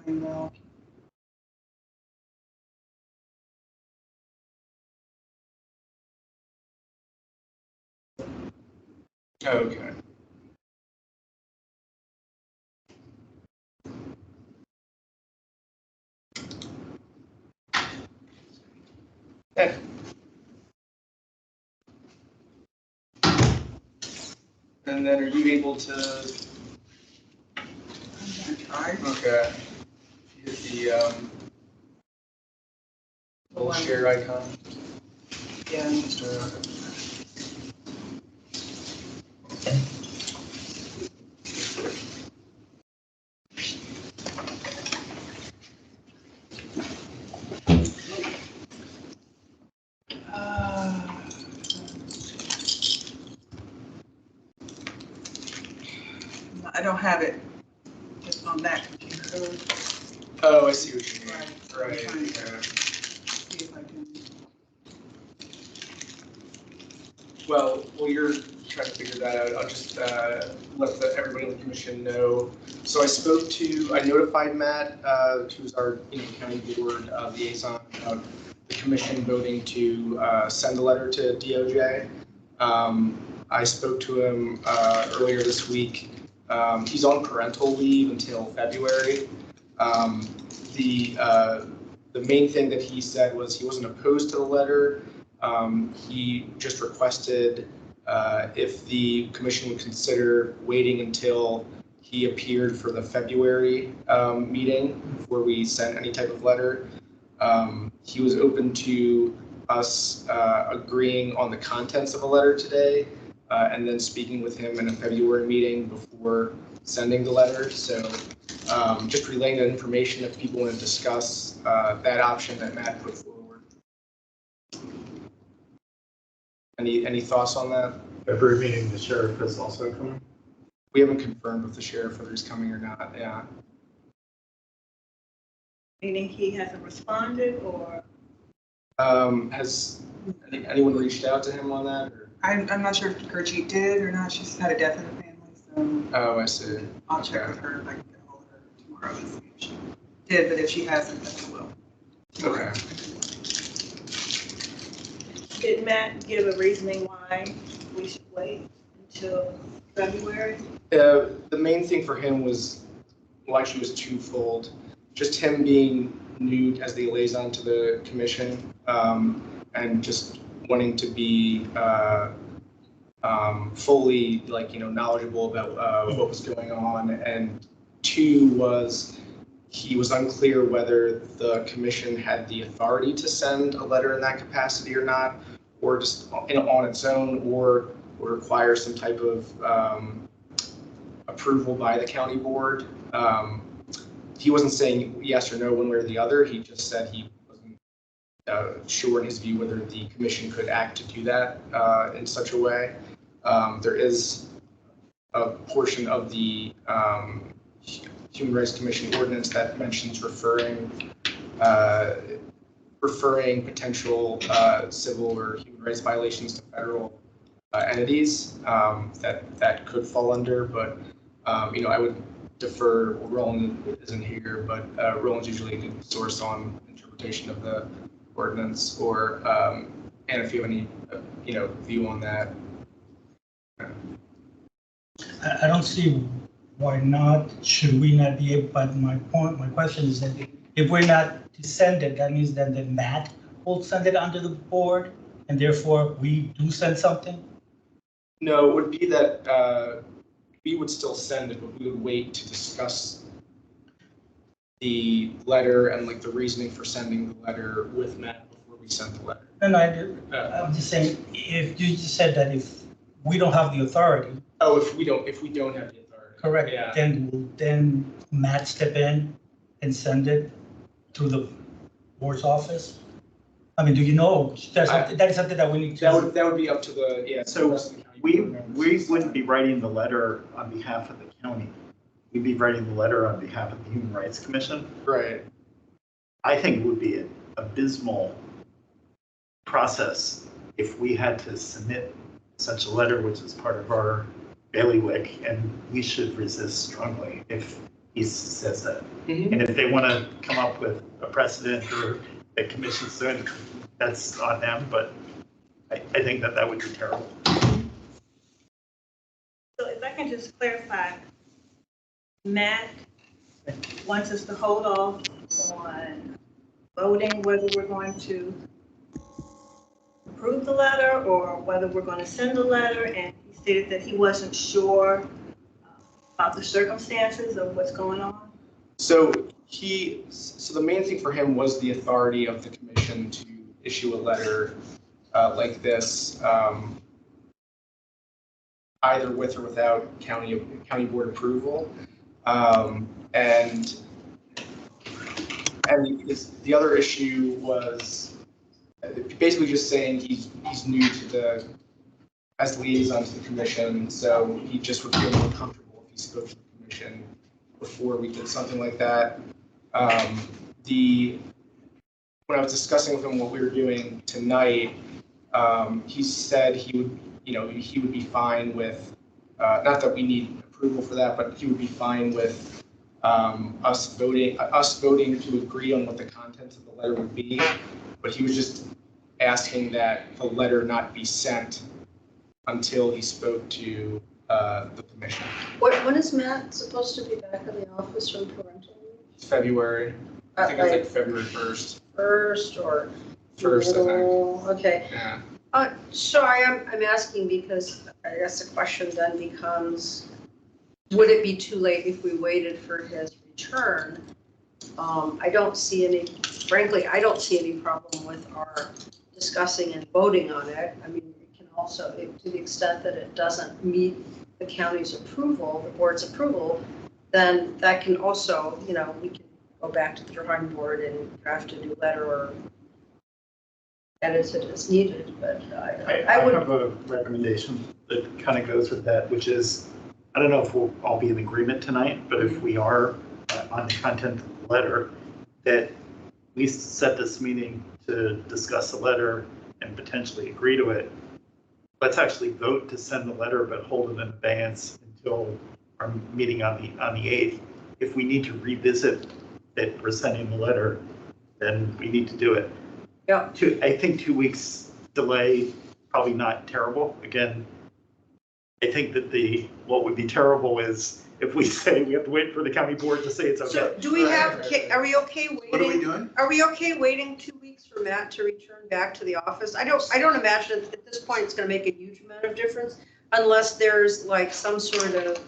thing though. Okay. Yeah. And then are you able to? Okay. Hit the little share icon. Yeah. I don't have it just on that computer. Oh, I see what you mean. Right. Yeah. See if I can. Well, while you're trying to figure that out, I'll just let everybody on the commission know. So I notified Matt, who's our county board liaison, about the commission voting to send a letter to DOJ. I spoke to him earlier this week. He's on parental leave until February. The main thing that he said was he wasn't opposed to the letter. He just requested if the commission would consider waiting until he appeared for the February meeting before we sent any type of letter. He was open to us agreeing on the contents of a letter today and then speaking with him in a February meeting before sending the letter. So just relaying that information if people want to discuss that option that Matt put forward. Any thoughts on that? February meeting, the sheriff is also coming? We haven't confirmed with the sheriff whether he's coming or not, yeah. Meaning he hasn't responded, or? Has anyone reached out to him on that? Or? I'm not sure if Gurjeet did or not. She's had a death in the family, so. Oh, I see. I'll check with her if I can get a hold of her tomorrow and see if she did, but if she hasn't, then I will. Okay. Did Matt give a reasoning why we should wait until February? The main thing for him was, well, actually it was twofold. Just him being new as the liaison to the commission and just wanting to be fully knowledgeable about what was going on. And two was he was unclear whether the commission had the authority to send a letter in that capacity or not, or just on its own, or require some type of approval by the county board. He wasn't saying yes or no one way or the other. He just said he wasn't sure in his view whether the commission could act to do that in such a way. There is a portion of the Human Rights Commission ordinance that mentions referring potential civil or human rights violations to federal entities that could fall under, but I would defer. Roland isn't here, but Roland's usually a good source on interpretation of the ordinance. Or and if you have any view on that. I don't see why not. Should we not be able? But my question is that if we're not to send it, that means that the Matt will send it onto the board, and therefore we do send something. No, it would be that we would still send it, but we would wait to discuss the letter and the reasoning for sending the letter with Matt before we sent the letter. No, I'm just saying, if you just said that if we don't have the authority. Oh, if we don't have the authority. Correct. Yeah. Then Matt step in and send it to the board's office. I mean, do you know that is something that we need to? That would be up to the So the county we board wouldn't be writing the letter on behalf of the county. We'd be writing the letter on behalf of the Human Rights Commission. Right. I think it would be an abysmal process if we had to submit such a letter, which is part of our bailiwick, and we should resist strongly. If he says that. Mhm. And if they want to come up with a precedent or a commission soon, that's on them, but I think that would be terrible. So if I can just clarify, Matt wants us to hold off on voting whether we're going to approve the letter or whether we're going to send the letter, and he stated that he wasn't sure about the circumstances of what's going on. So the main thing for him was the authority of the commission to issue a letter like this, either with or without county board approval. And the other issue was basically just saying he's new to as liaison to the commission, so he just would feel more comfortable if he spoke to the commission before we did something like that. When I was discussing with him what we were doing tonight, he said he would be fine with, not that we need approval for that, but he would be fine with us voting to agree on what the contents of the letter would be. But he was just asking that the letter not be sent until he spoke to the commission. When is Matt supposed to be back in the office from parental leave? February. I think it's like February 1st. First or? First, I think. Okay. Yeah. So I'm asking because I guess the question then becomes, would it be too late if we waited for his return? I don't see any problem with our discussing and voting on it. I mean, it can also, to the extent that it doesn't meet the county's approval, the board's approval, then that can also, we can go back to the drawing board and draft a new letter or edit it as needed, but I would have a recommendation that kind of goes with that, which is, I don't know if we'll all be in agreement tonight, but if we are on the content of the letter, that we set this meeting to discuss the letter and potentially agree to it. Let's actually vote to send the letter, but hold it in abeyance until our meeting on the 8th. If we need to revisit that we're sending the letter, then we need to do it. Yeah. I think 2 weeks delay, probably not terrible. Again, I think that what would be terrible is if we say we have to wait for the county board to say it's okay. So do we have, are we okay waiting? What are we doing? Are we okay waiting 2 weeks for Matt to return back to the office? I don't imagine at this point it's going to make a huge amount of difference unless there's like some sort of,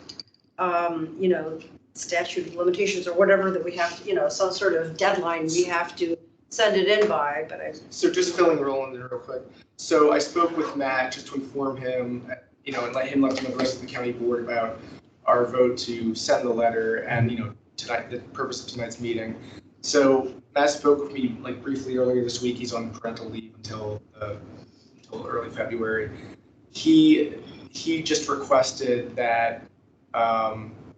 statute of limitations or whatever that we have to, some sort of deadline we have to send it in by, but So just filling the role in there real quick. So I spoke with Matt just to inform him, and let him know the rest of the county board about our vote to send the letter and, tonight, the purpose of tonight's meeting. So Matt spoke with me briefly earlier this week. He's on parental leave until early February. He just requested that,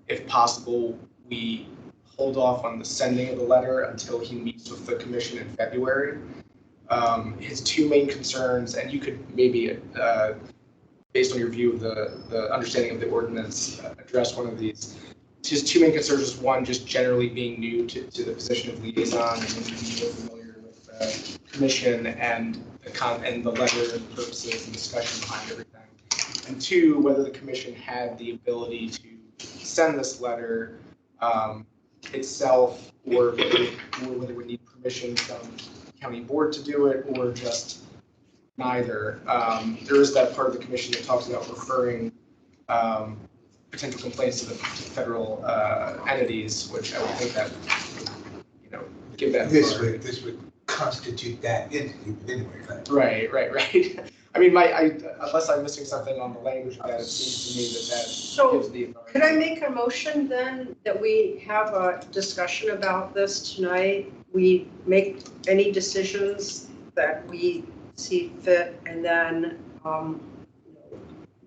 if possible, we hold off on the sending of the letter until he meets with the commission in February. His two main concerns, and you could maybe, based on your view of the understanding of the ordinance, address one of these. His two main concerns is one, just generally being new to the position of liaison and being familiar with the commission and the letter and purposes and discussion behind everything. And two, whether the commission had the ability to send this letter itself, or whether we need permission from the county board to do it, or just neither. There is that part of the commission that talks about referring potential complaints to the federal entities, which I would think that would, give that. This would constitute that entity, but anyway. Right. I mean, unless I'm missing something on the language of that, it seems to me that gives the authority. could I make a motion then that we have a discussion about this tonight? We make any decisions that we see fit and then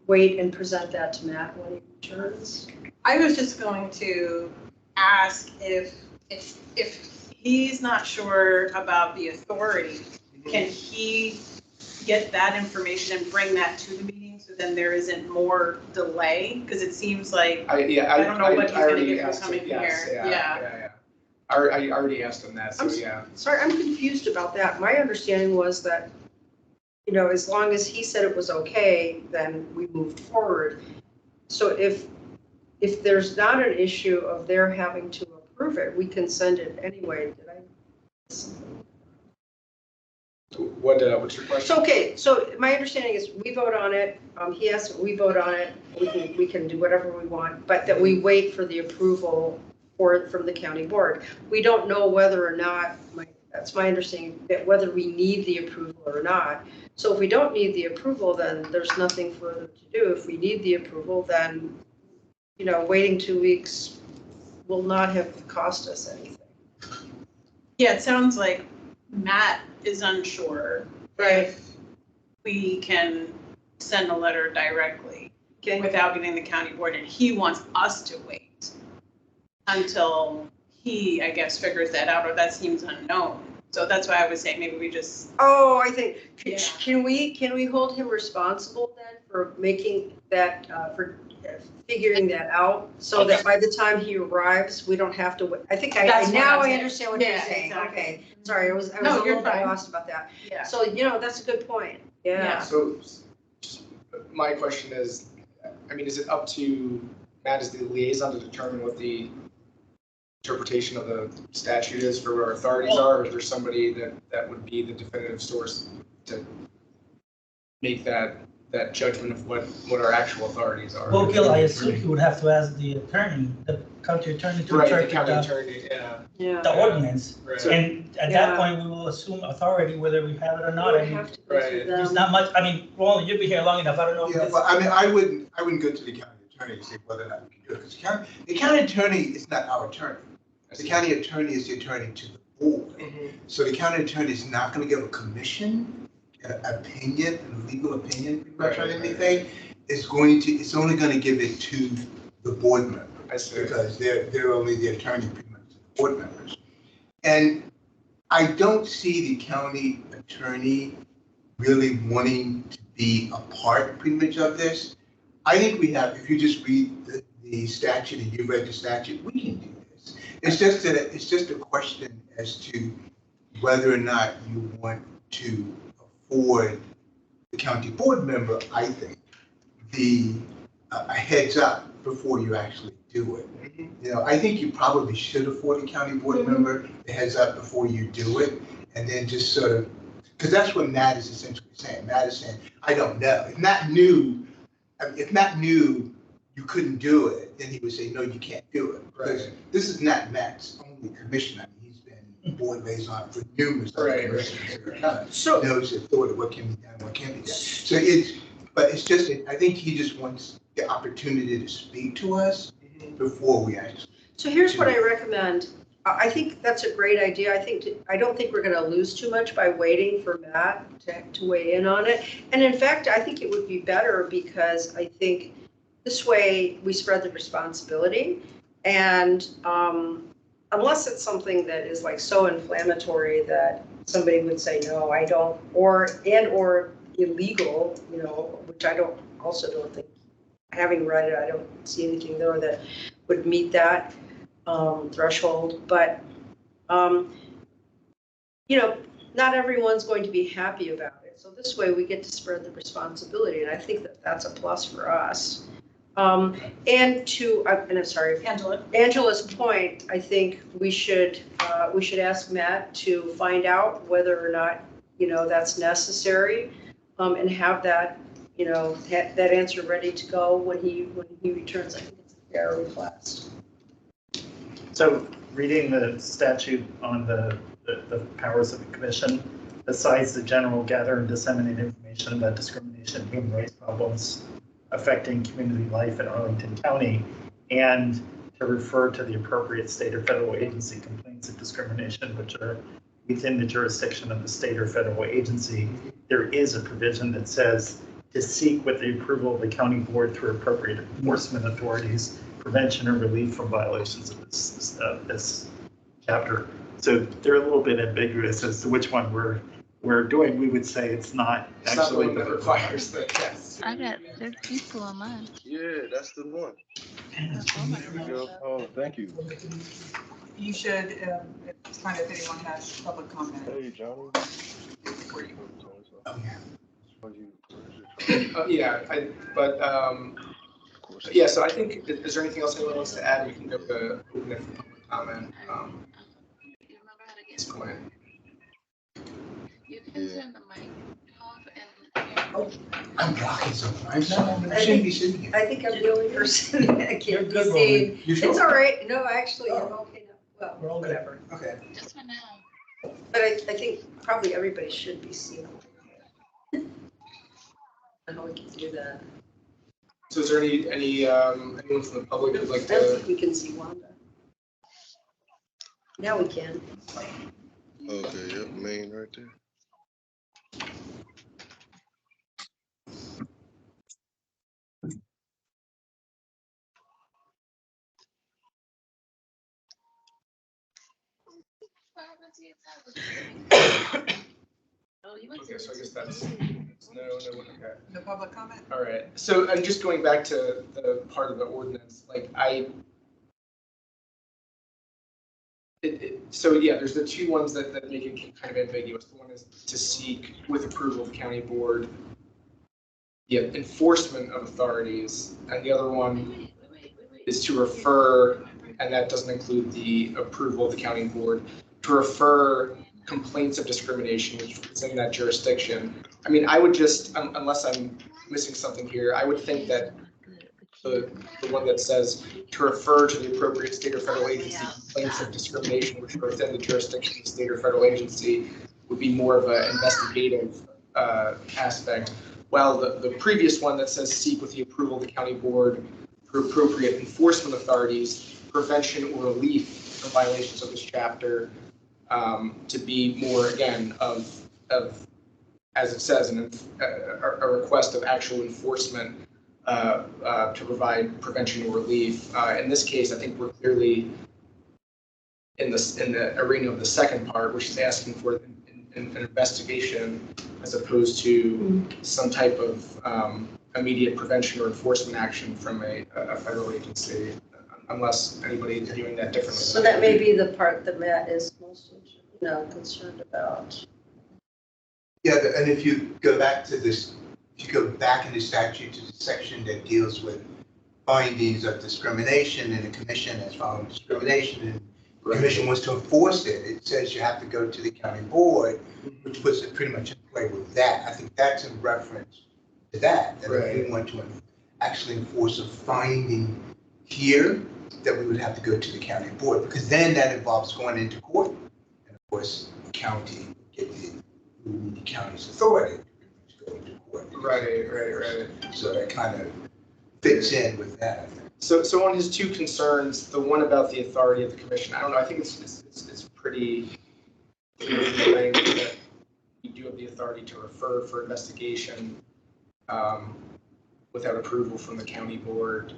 wait and present that to Matt when he returns? I was just going to ask if he's not sure about the authority, can he get that information and bring that to the meeting meeting, so then there isn't more delay? Because it seems like, I don't know what he's gonna already get from asked him, coming yes, here. yeah. I already asked him that, so I'm yeah. Sorry, I'm confused about that. My understanding was that, you know, as long as he said it was okay, then we moved forward. So if there's not an issue of their having to approve it, we can send it anyway. Did I? What's your question? So, okay, so my understanding is we vote on it, he asked, we vote on it, we can do whatever we want, but that we wait for the approval from the county board. We don't know whether or not, that's my understanding, that whether we need the approval or not. So if we don't need the approval, then there's nothing further to do. If we need the approval, then, you know, waiting 2 weeks will not have cost us anything. yeah, it sounds like Matt is unsure if we can send a letter directly Okay. without getting the county board, and he wants us to wait until he, I guess, figures that out, or that seems unknown. So that's why I was saying maybe we just, Oh, I think, Yeah. can we hold him responsible then for making that, for figuring that out? So that by the time he arrives, we don't have to wait. I think That's what I'm I saying. understand what you're Yeah, saying. exactly. Okay, sorry, I was a No, you're little bit fine. lost about that. yeah. So, you know, that's a good point. Yeah. So, just, my question is, I mean, is it up to Matt as the liaison to determine what the interpretation of the statute is for what our authorities are, or is there somebody that would be the definitive source to make that judgment of what our actual authorities are? Well, Gil, I assume you would have to ask the attorney, the county attorney to Right, the interpret county the attorney, yeah. Yeah. the ordinance. Right. And at that point, we will assume authority whether we have it or not. We I would mean, have to go through Right. there's them. not much, I mean, Roland, you've been here long enough, I don't know if Yeah, this. but I mean, I wouldn't go to the county attorney and say whether or not we can do it, because the county attorney is not our attorney. The county attorney is the attorney to the board. So the county attorney is not gonna give a commission, an opinion, a legal opinion, pretty much on Right. anything. It's only gonna give it to the board member. I see. Because they're only the attorney, pretty much, to the board members. And I don't see the county attorney really wanting to be a part pretty much of this. I think we have, if you just read the statute and you read the statute, we can do this. It's just a question as to whether or not you want to afford the county board member, I think, a heads up before you actually do it. You know, I think you probably should afford a county board member a heads up before you do it, and then just sort of, because that's what Matt is essentially saying. Matt is saying, I don't know. If Matt knew you couldn't do it, then he would say, no, you can't do it. Because this is not Matt's only commission. I mean, he's been board liaison for numerous other commissions. So, Knows the thought of what can be done, what can't be done. So it's just, I think he just wants the opportunity to speak to us before we actually. so here's what I recommend. I think that's a great idea. I don't think we're going to lose too much by waiting for Matt to weigh in on it. And in fact, I think it would be better because I think this way we spread the responsibility. And unless it's something that is like so inflammatory that somebody would say, no, I don't, or illegal, you know, which I also don't think, having read it, I don't see anything there that would meet that threshold. But, you know, not everyone's going to be happy about it. So this way we get to spread the responsibility. And I think that that's a plus for us. And I'm sorry, Angela's point, I think we should ask Matt to find out whether or not, you know, that's necessary, and have that, you know, that answer ready to go when he returns. I think it's a fair request. So reading the statute on the powers of the commission, besides the general gather and disseminate information about discrimination and human rights problems affecting community life in Arlington County, and to refer to the appropriate state or federal agency complaints of discrimination, which are within the jurisdiction of the state or federal agency, there is a provision that says to seek with the approval of the county board through appropriate enforcement authorities, prevention or relief from violations of this chapter. So they're a little bit ambiguous as to which one we're we're doing, we would say it's not It's not the actually one that requires the, yes. I got 6 people on mine. Yeah, that's the one. There we go. Oh, thank you. You should, it's fine if anyone has public comment. Hey, Johnny. Oh, yeah. Yeah, yeah, so I think, is there anything else anyone wants to add? We can go to open it for public comment. At this point. You can turn the mic off and. I'm blocking something. I'm sorry. I I shouldn't be sitting here. I think I'm the only person that You're can't be good, seen. You sure? It's all right. No, actually, I'm okay now. We're Well, all good. whatever. Okay. Just for now. But I think probably everybody should be seen. I don't know we can do that. So is there anyone from the public who'd like I don't to? think we can see Wanda. Now we can. Okay, yep, main right there. Okay, so I guess that's no, okay. No public comment? All right, so I'm just going back to the part of the ordinance, like so yeah, there's the two ones that make it kind of ambiguous. The one is to seek, with approval of the county board, enforcement of authorities, and the other one is to refer, and that doesn't include the approval of the county board, to refer complaints of discrimination, which is in that jurisdiction. I mean, I would just, unless I'm missing something here, I would think that the one that says to refer to the appropriate state or federal agency complaints of discrimination which are within the jurisdiction of the state or federal agency would be more of an investigative aspect. While the previous one that says seek with the approval of the county board for appropriate enforcement authorities, prevention or relief from violations of this chapter, to be more, again, of as it says, a request of actual enforcement to provide prevention or relief. In this case, I think we're clearly in the arena of the second part, which is asking for an investigation as opposed to some type of immediate prevention or enforcement action from a federal agency, unless anybody is viewing that differently. So that may be the part that Matt is most, concerned about. Yeah, and if you go back to this, if you go back in the statute to the section that deals with findings of discrimination, and the commission has found discrimination, and the commission wants to enforce it, it says you have to go to the county board, which puts it pretty much in play with that. I think that's in reference to that if we want to actually enforce a finding here, that we would have to go to the county board, because then that involves going into court. And of course, the county would get the county's authority to go into court. Right. So that kind of fits in with that, I think. So on his two concerns, the one about the authority of the commission, I don't know, I think it's pretty clear in the language that we do have the authority to refer for investigation without approval from the county board.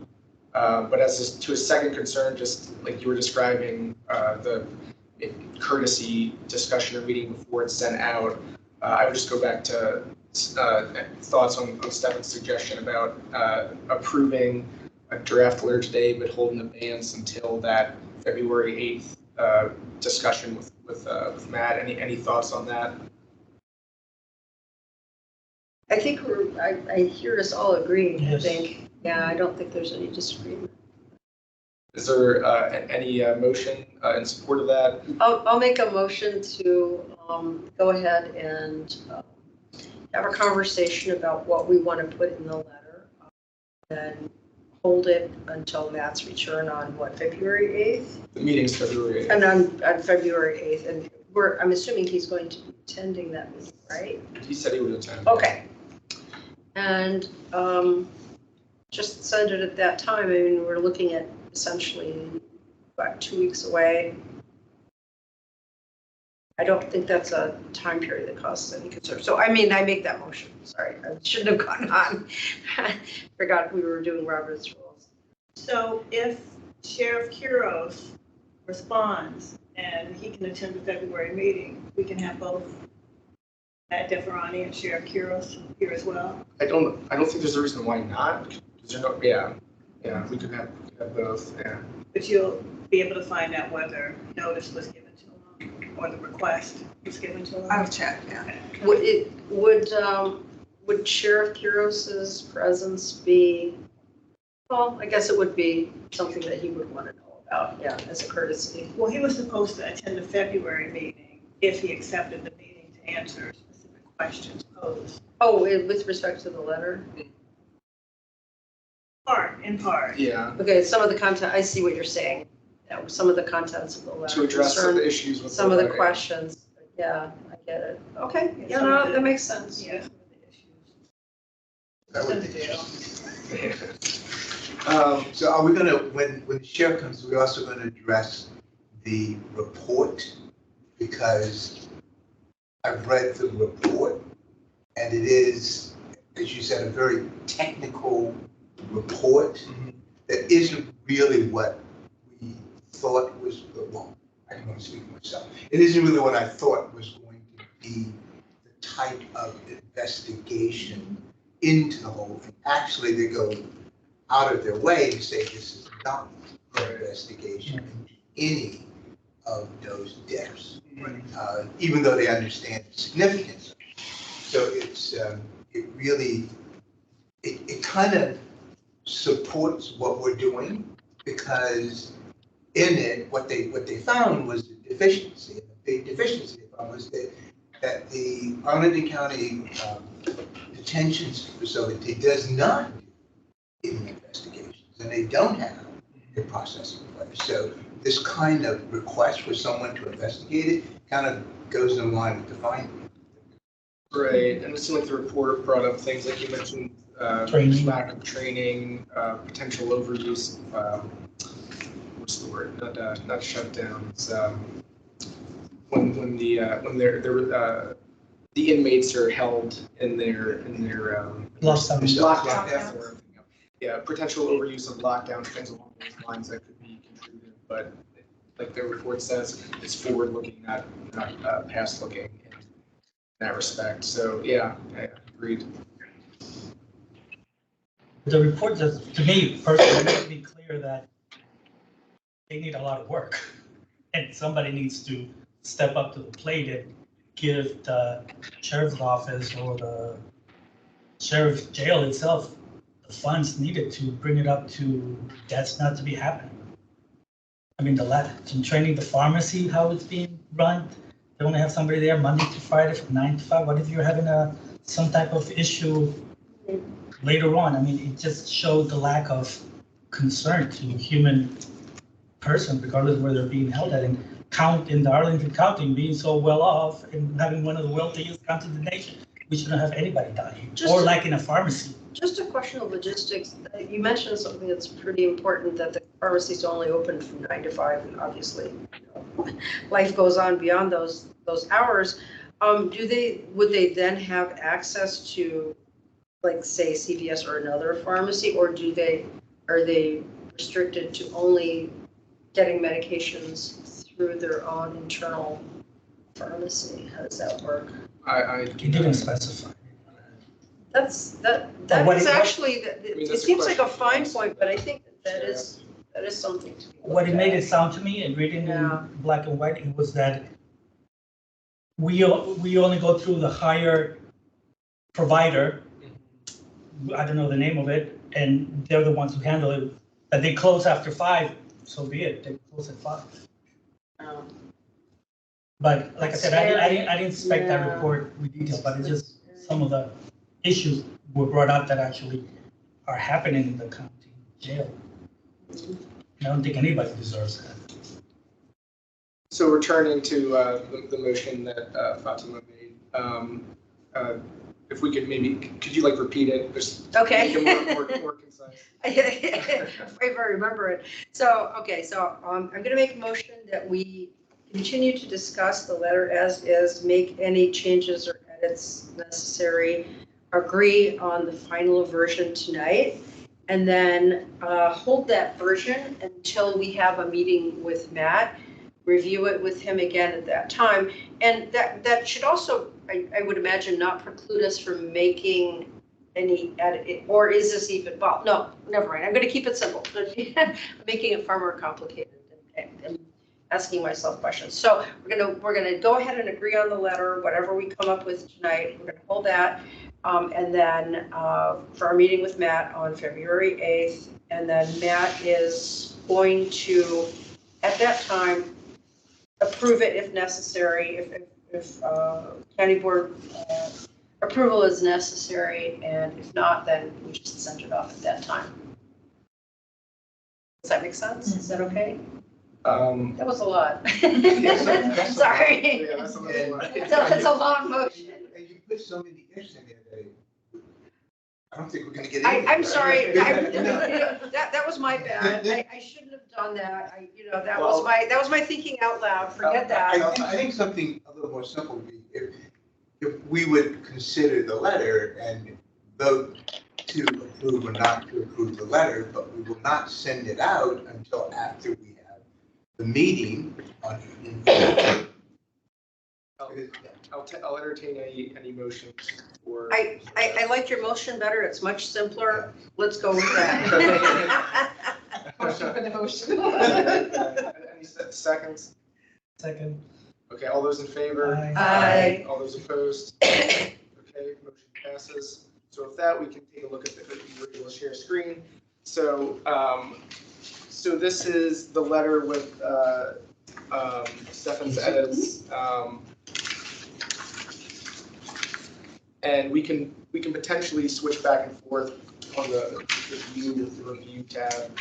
But to a second concern, just like you were describing, the courtesy discussion or meeting before it's sent out, I would just go back to thoughts on Stefan's suggestion about approving a draft letter today, but holding abeyance until that February 8th discussion with Matt. Any thoughts on that? I think I hear us all agreeing, Yes. I think. Yeah, I don't think there's any disagreement. Is there any motion in support of that? I'll make a motion to go ahead and have a conversation about what we want to put in the letter, and hold it until Matt's return on February 8th? The meeting's February 8th. And on February 8th, and I'm assuming he's going to be attending that meeting, right? He said he would attend. Okay. And just send it at that time. I mean, we're looking at essentially about 2 weeks away. I don't think that's a time period that causes any concern. So, I mean, I make that motion. Sorry, I shouldn't have gone on. Forgot we were doing Robert's rules. So if Sheriff Kuros responds and he can attend the February meeting, we can have both Matt Deferani and Sheriff Kuros here as well. I don't think there's a reason why not. 'Cause there's no, yeah, we could have both, yeah. But you'll be able to find out whether notice was given to them or the request was given to them. I'll check, yeah. Would Sheriff Kuros's presence be, well, I guess it would be something that he would want to know about, yeah, as a courtesy. Well, he was supposed to attend the February meeting if he accepted the meeting to answer specific questions posed. Oh, with respect to the letter? In part. Yeah, Okay, some of the content, I see what you're saying. Yeah, some of the contents of the letter. to address some of concern the issues with some of the letter. questions. Yeah, I get it. Okay, yeah, Some of no, the- that makes sense. Yeah, some of the issues. That would Send be it to So are we gonna, when the sheriff comes, we're also gonna address the report? Because I've read the report and it is, as you said, a very technical report Mhm. that isn't really what we thought was, well, I can only speak for myself. It isn't really what I thought was going to be the type of investigation into the whole thing. Actually, they go out of their way to say this is not an investigation into any of those deaths, even though they understand the significance. So it's, it really, it kind of supports what we're doing, because in it, what they found was a deficiency. And the big deficiency they found was that the Arlington County detention facility does not do any investigations, and they don't have a process in place. So this kind of request for someone to investigate it kind of goes in line with the finding. Right, and it seemed like the report brought up things like you mentioned, Training. lack of training, potential overuse of, what's the word, not shutdowns, when the inmates are held in their Lockdown. lockdown. Yeah, potential overuse of lockdowns, things along those lines that could be contributed, but like the report says, it's forward-looking, not past-looking in that respect. So, yeah, I agreed. The report just, to me personally, makes me clear that they need a lot of work. And somebody needs to step up to the plate and give the sheriff's office or the sheriff's jail itself the funds needed to bring it up to, that's not to be happening. I mean, in training the pharmacy, how it's being run, they only have somebody there Monday to Friday from 9 to 5. What if you're having some type of issue later on? I mean, it just showed the lack of concern to a human person, regardless of where they're being held at. And in the Arlington County being so well off and having one of the wealthiest counties in the nation, we shouldn't have anybody dying. Or like in a pharmacy. Just a question of logistics. You mentioned something that's pretty important, that the pharmacy's only open from 9 to 5, and obviously, life goes on beyond those hours. Would they then have access to, like, say, CVS or another pharmacy, or are they restricted to only getting medications through their own internal pharmacy? How does that work? It didn't specify. That is actually, it seems like a fine point, but I think that is something to be looked What it made at. it sound to me, and reading Yeah. in black and white, it was that we only go through the higher provider, I don't know the name of it, and they're the ones who handle it. That they close after 5, so be it, they close at 5. Um, But like I said, I didn't inspect that Yeah. report with detail, but it's just some of the issues were brought up that actually are happening in the county jail. I don't think anybody deserves that. So returning to the motion that Fatima made, if we could could you like repeat it? Just Okay. make it more concise. If I remember it. So I'm going to make a motion that we continue to discuss the letter as is, make any changes or edits necessary, agree on the final version tonight, and then hold that version until we have a meeting with Matt review it with him again at that time. And that should also, I would imagine, not preclude us from making any edit, or is this even, well, no, never mind. I'm going to keep it simple. Making it far more complicated and asking myself questions. So we're gonna go ahead and agree on the letter, whatever we come up with tonight. We're gonna hold that. And then for our meeting with Matt on February 8th, and then Matt is going to, at that time, approve it if necessary, if county board approval is necessary, and if not, then we just send it off at that time. Does that make sense? Is that okay? That was a lot. That's Sorry. Yeah, that's a little. It's a long motion. And you put so many ifs in there that I don't think we're gonna get I'm anywhere. sorry, that was my bad. I shouldn't have done that. That was my thinking out loud. Forget that. I think something a little more simple would be if we would consider the letter and vote to approve or not to approve the letter, but we will not send it out until after we have the meeting on. I'll entertain any motions for. I like your motion better. It's much simpler. Let's go with that. Motion for the motion. Any seconds? Second. Okay, all those in favor? Aye. All those opposed? Okay, motion passes. So with that, we can take a look at the original share screen. So, so this is the letter with Stefan's edits. And we can potentially switch back and forth on the review tab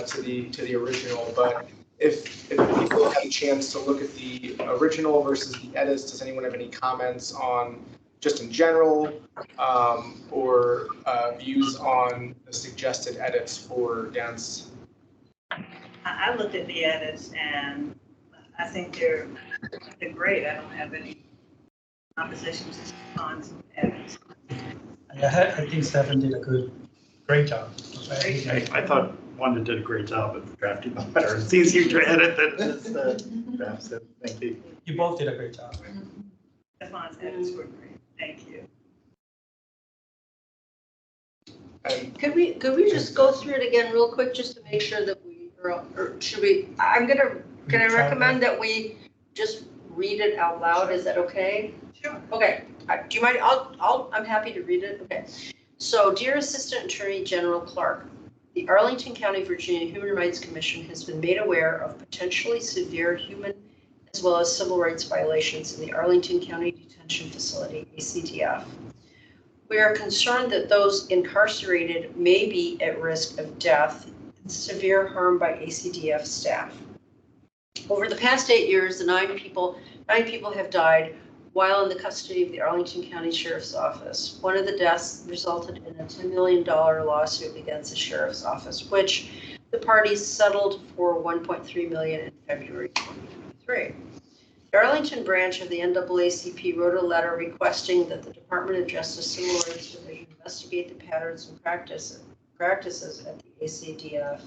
to the original. But if people have a chance to look at the original versus the edits, does anyone have any comments on just in general or views on the suggested edits for Dance? I looked at the edits and I think they're great. I don't have any oppositions to cons of edits. I think Stefan did a great job. I thought Wanda did a great job of drafting the letter. It's easier to edit than just draft, so thank you. You both did a great job. Stefan's edits were great. Thank you. Could we just go through it again real quick just to make sure that or should we, can I recommend that we just read it out loud? Is that okay? Sure. Okay. Do you mind? I'm happy to read it. Okay. So, dear Assistant Attorney General Clark, the Arlington County, Virginia Human Rights Commission has been made aware of potentially severe human as well as civil rights violations in the Arlington County Detention Facility, ACDF. We are concerned that those incarcerated may be at risk of death and severe harm by ACDF staff. Over the past 8 years, the nine people have died while in the custody of the Arlington County Sheriff's Office. One of the deaths resulted in a $10 million lawsuit against the Sheriff's Office, which the parties settled for $1.3 million in February 2023. The Arlington branch of the NAACP wrote a letter requesting that the Department of Justice Civil Rights Division investigate the patterns and practices at the ACDF.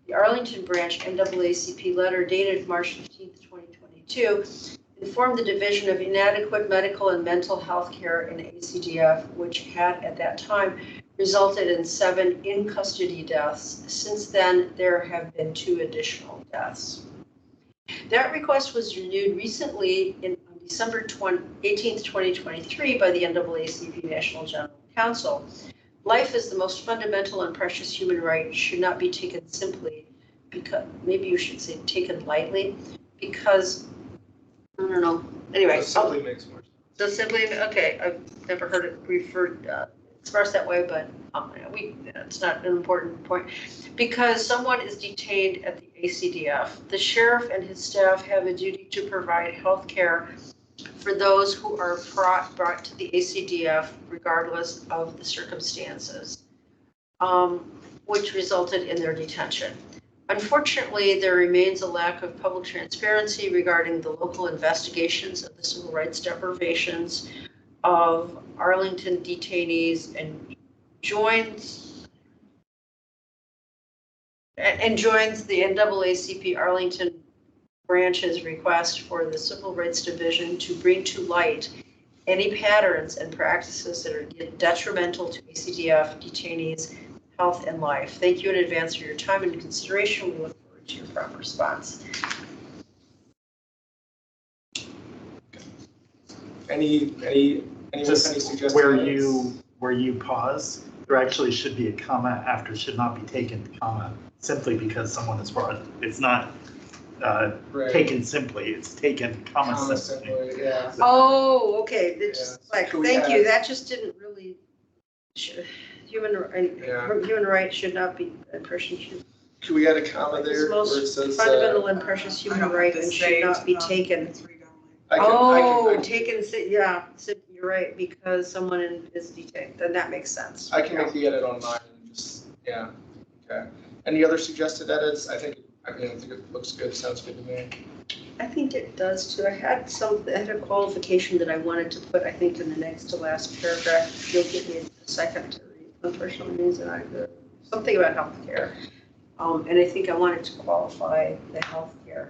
The Arlington branch NAACP letter dated March 15, 2022, informed the division of inadequate medical and mental health care in ACDF, which had at that time resulted in 7 in-custody deaths. Since then, there have been 2 additional deaths. That request was renewed recently on December 18, 2023 by the NAACP National General Council. Life is the most fundamental and precious human right, should not be taken simply, because maybe you should say taken lightly, because I don't know. Anyway, Simply makes more sense. So simply, okay, I've never heard it referred expressed that way, but it's not an important point. Because someone is detained at the ACDF, the sheriff and his staff have a duty to provide health care for those who are brought to the ACDF regardless of the circumstances, which resulted in their detention. Unfortunately, there remains a lack of public transparency regarding the local investigations of the civil rights deprivations of Arlington detainees and joins the NAACP Arlington branch's request for the Civil Rights Division to bring to light any patterns and practices that are detrimental to ACDF detainees' health and life. Thank you in advance for your time and consideration. We look forward to your prompt response. Any suggestions? Where you pause, there actually should be a comma after should not be taken, comma, simply because someone is brought. It's not taken simply, it's taken comma simply. Yeah. Oh, okay. It's Yeah. just like, Could we thank you. add- That just didn't really, human rights should not be, a person should. Could we add a comma there? It's most where it says, fundamental and precious I human don't have right to and say should not be it, taken. it's read only. I can Taken, yeah, so you're right, because someone is detained, then that makes sense. I can make the edit on mine and just, yeah, okay. Any other suggested edits? I think it looks good, sounds good to me. I think it does too. I had a qualification that I wanted to put, I think, in the next to last paragraph. You'll give me a second to read. Unfortunately, means that I something about healthcare. And I think I wanted to qualify the healthcare.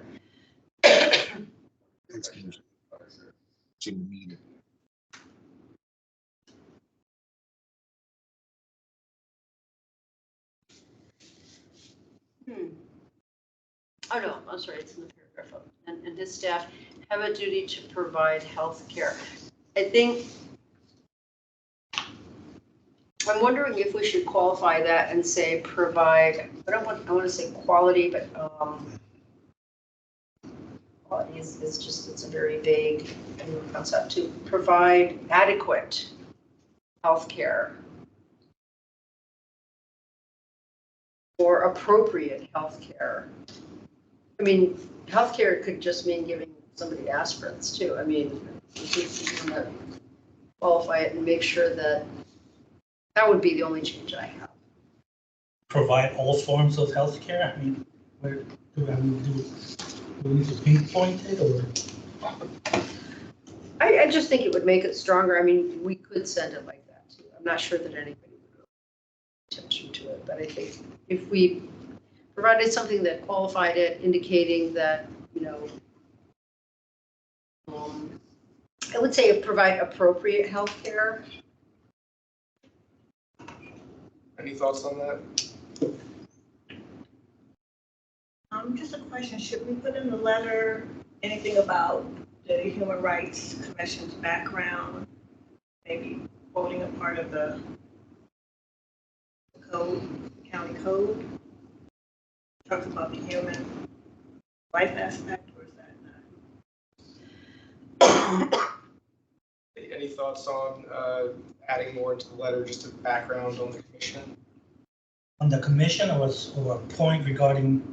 Oh, no, I'm sorry, it's in the paragraph. And his staff have a duty to provide health care. I think, I'm wondering if we should qualify that and say provide, I want to say quality, but quality is just, it's a very vague concept. To provide adequate health care or appropriate health care. I mean, healthcare could just mean giving somebody aspirins too. I mean, you want to qualify it and make sure that would be the only change I have. Provide all forms of healthcare? I mean, where do we need to pinpoint it or? I just think it would make it stronger. I mean, we could send it like that too. I'm not sure that anybody would pay attention to it, but I think if we provided something that qualified it, indicating that, I would say provide appropriate health care. Any thoughts on that? Just a question, should we put in the letter anything about the Human Rights Commission's background? Maybe quoting a part of the code, the county code? Talks about the human life aspect, or is that not? Any thoughts on adding more into the letter, just a background on the commission? On the commission or a point regarding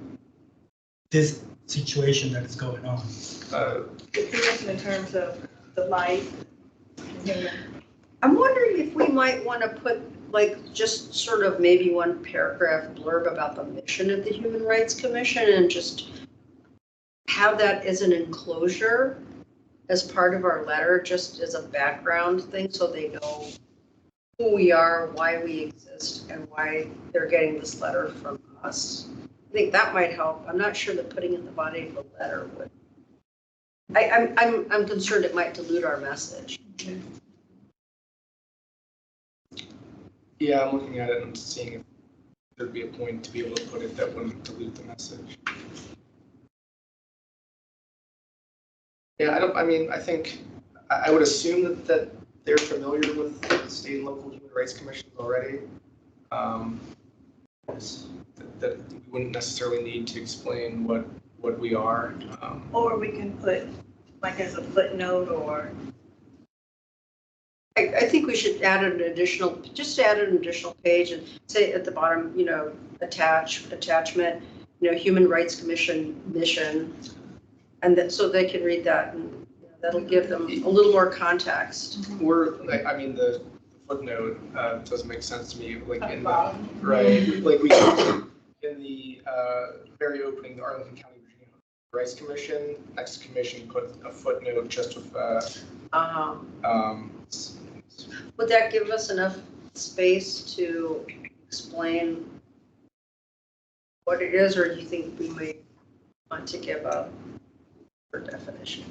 this situation that is going on? The commission in terms of the life. I'm wondering if we might want to put just sort of maybe one paragraph blurb about the mission of the Human Rights Commission and just have that as an enclosure as part of our letter, just as a background thing, so they know who we are, why we exist, and why they're getting this letter from us. I think that might help. I'm not sure that putting in the body of the letter would. I'm concerned it might dilute our message. Yeah, I'm looking at it and seeing if there'd be a point to be able to put it that wouldn't dilute the message. Yeah, I think I would assume that they're familiar with the state and local human rights commissions already. That we wouldn't necessarily need to explain what we are. Or we can put as a footnote or. I think we should add an additional page and say at the bottom, attachment, Human Rights Commission mission. And that, so they can read that and that'll give them a little more context. The footnote doesn't make sense to me, in the, right, we in the very opening, the Arlington County Virginia Rights Commission, next commission put a footnote just with would that give us enough space to explain what it is, or do you think we may want to give a per definition,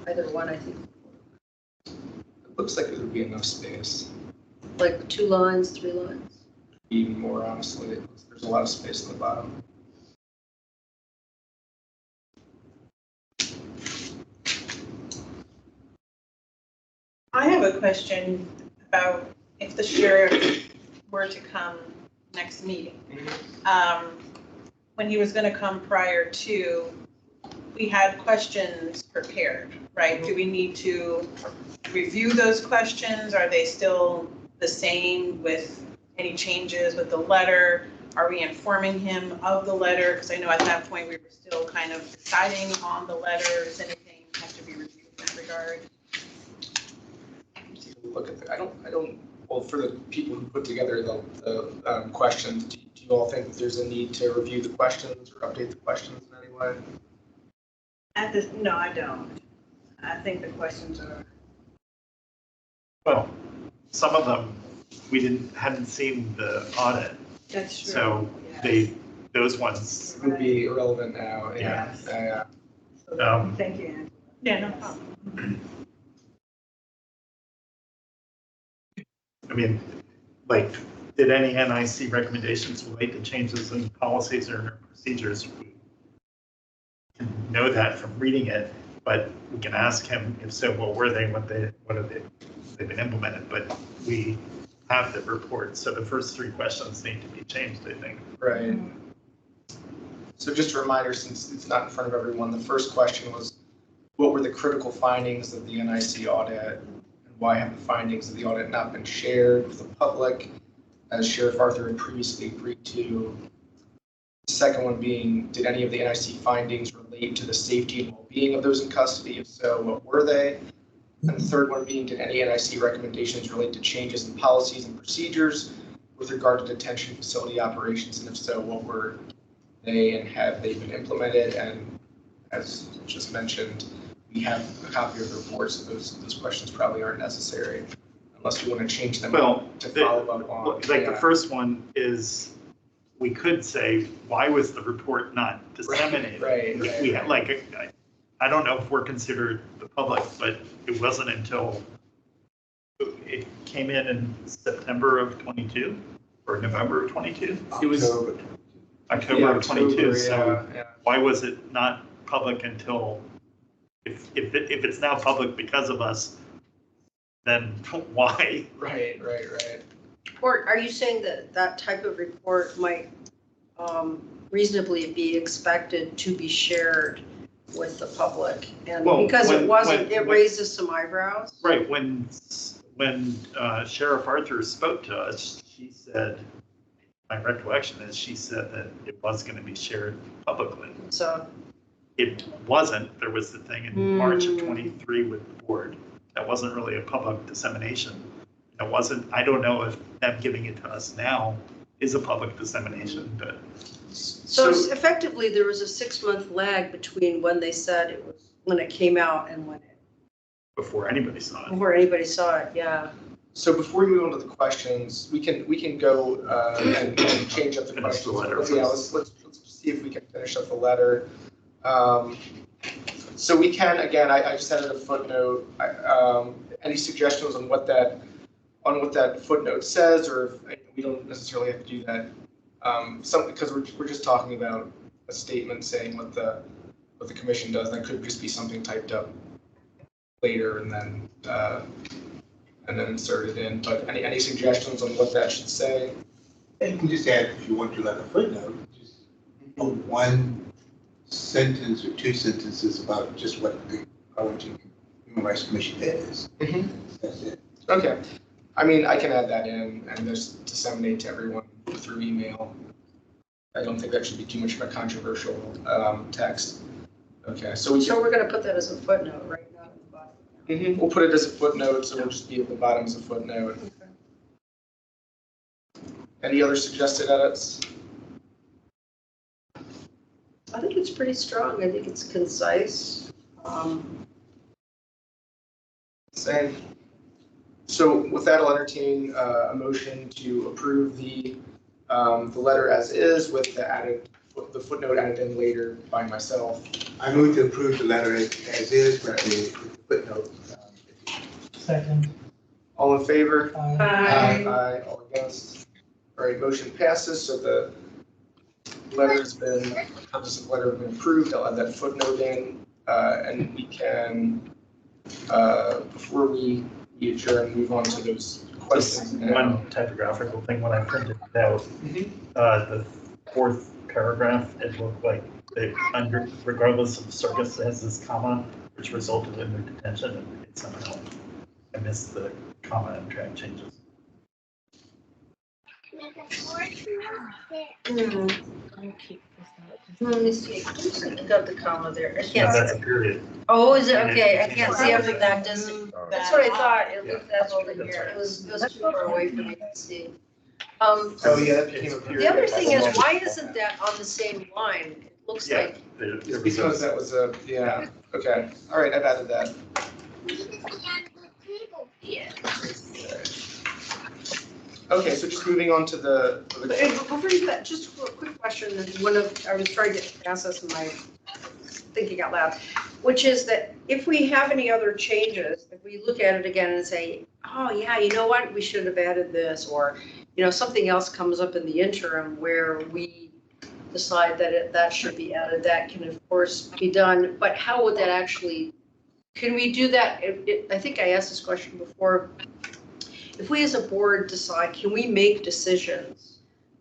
either one, I think. It looks like there would be enough space, Like 2 lines, 3 lines. even more honestly. There's a lot of space on the bottom. I have a question about if the sheriff were to come next meeting. When he was going to come prior to, we had questions prepared, right? Do we need to review those questions? Are they still the same with any changes with the letter? Are we informing him of the letter? Because I know at that point we were still kind of deciding on the letter. Does anything have to be reviewed in that regard? Look at well, for the people who put together the questions, do you all think that there's a need to review the questions or update the questions in any way? No, I don't. I think the questions are. Well, some of them, we hadn't seen the audit, That's true. so Yes. those ones, Would be irrelevant now, yeah. Yes. Yeah. So, thank you, Angela. Yeah, no problem. I mean, like, did any NIC recommendations relate to changes in policies or procedures? We can know that from reading it, but we can ask him if so, what were they, what have they been implemented? But we have the report, so the first 3 questions need to be changed, I think. Right. So just a reminder, since it's not in front of everyone, the first question was, what were the critical findings of the NIC audit? Why have the findings of the audit not been shared with the public, as Sheriff Arthur had previously agreed to? The second one being, did any of the NIC findings relate to the safety and well-being of those in custody? If so, what were they? And the third one being, did any NIC recommendations relate to changes in policies and procedures with regard to detention facility operations? And if so, what were they and have they been implemented? And as just mentioned, we have a copy of the report, so those questions probably aren't necessary unless you want to change them to follow up on. Like the first one is, we could say, why was the report not disseminated? Right. We had I don't know if we're considered the public, but it wasn't until it came in September of 22 or November of 22. It was October of 22. So yeah. why was it not public until? If it's now public because of us, then why? Right. Or are you saying that that type of report might reasonably be expected to be shared with the public? And Well, because it wasn't, it when- raises some eyebrows? Right, when Sheriff Arthur spoke to us, she said, my recollection is she said that it was going to be shared publicly. So. It wasn't. There was the thing in March of 23 with the board. That wasn't really a public dissemination. It wasn't, I don't know if them giving it to us now is a public dissemination, but. So effectively, there was a 6-month lag between when they said it was, when it came out and when it. Before anybody saw it. Before anybody saw it, yeah. So before we move on to the questions, we can go and change up the Finish questions. the letter Let's see if we can finish up the letter. So we can, again, I just added a footnote. Any suggestions on what that footnote says, or if we don't necessarily have to do that? Because we're just talking about a statement saying what the commission does. That could just be something typed up later and then inserted in. But any suggestions on what that should say? And you can just add, if you want to, like a footnote, just one sentence or 2 sentences about just what the Arlington Human Rights Commission is. That's it. Okay. I mean, I can add that in and just disseminate to everyone through email. I don't think that should be too much of a controversial text. Okay, so we're going to put that as a footnote, right? Not at the bottom. We'll put it as a footnote, so it'll just be at the bottom as a footnote. Okay. Any other suggested edits? I think it's pretty strong. I think it's concise. Same. So with that, I'll entertain a motion to approve the letter as is with the added the footnote added in later by myself. I move to approve the letter as is with the footnote. Second. All in favor? Aye. Aye, all against. All right, motion passes, so the letter's been, contents of the letter have been approved. I'll add that footnote in, and we can, before we adjourn, move on to those questions. Just one typographical thing, when I printed it out, the fourth paragraph, it looked like they, under, regardless of the circumstances, comma, which resulted in their detention, and it somehow, I missed the comma and track changes. Let me see, I got the comma there, I Yeah, can't that's see a it. period. Oh, is it, okay, I can't see it from that distance. That's what I thought, it Yeah. looked that over here, it was too far away for me to see. Oh, yeah, that became a period. The other thing is, why isn't that on the same line? It looks Yeah, like, It's because that was a, yeah, okay, all right, I've added that. Yeah. Okay, so just moving on to the. but before you do that, just a quick question, and I was trying to ask this in my thinking out loud, which is that if we have any other changes, if we look at it again and say, oh yeah, you know what, we should have added this, or, you know, something else comes up in the interim where we decide that that should be added, that can of course be done, but how would that actually, can we do that? I think I asked this question before. If we as a board decide, can we make decisions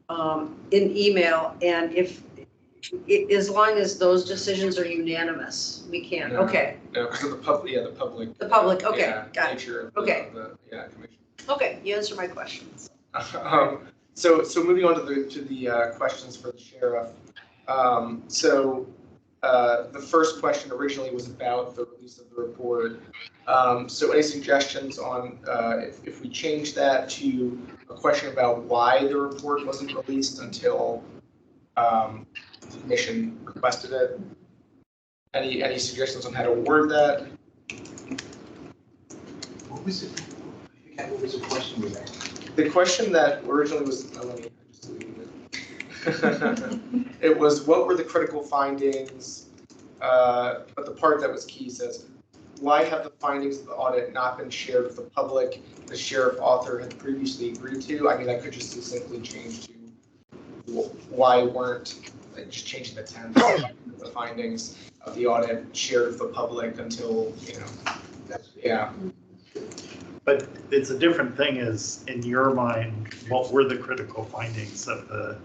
in email, and if, as long as those decisions are unanimous, we can, No. okay. No, because of the public, yeah, the public. The public, okay, yeah, got it. nature of the, Okay. yeah, commission. Okay, you answered my questions. So moving on to the questions for the sheriff. The first question originally was about the release of the report. So any suggestions on if we change that to a question about why the report wasn't released until the commission requested it? Any suggestions on how to word that? What was it? I forgot what was the question with that? The question that originally was, let me just delete it. It was, what were the critical findings? But the part that was key says, why have the findings of the audit not been shared with the public? The sheriff author had previously agreed to. I mean, I could just simply change to why weren't, like, just changing the tense, the findings of the audit shared with the public until, you know, yeah. But it's a different thing is, in your mind, what were the critical findings of the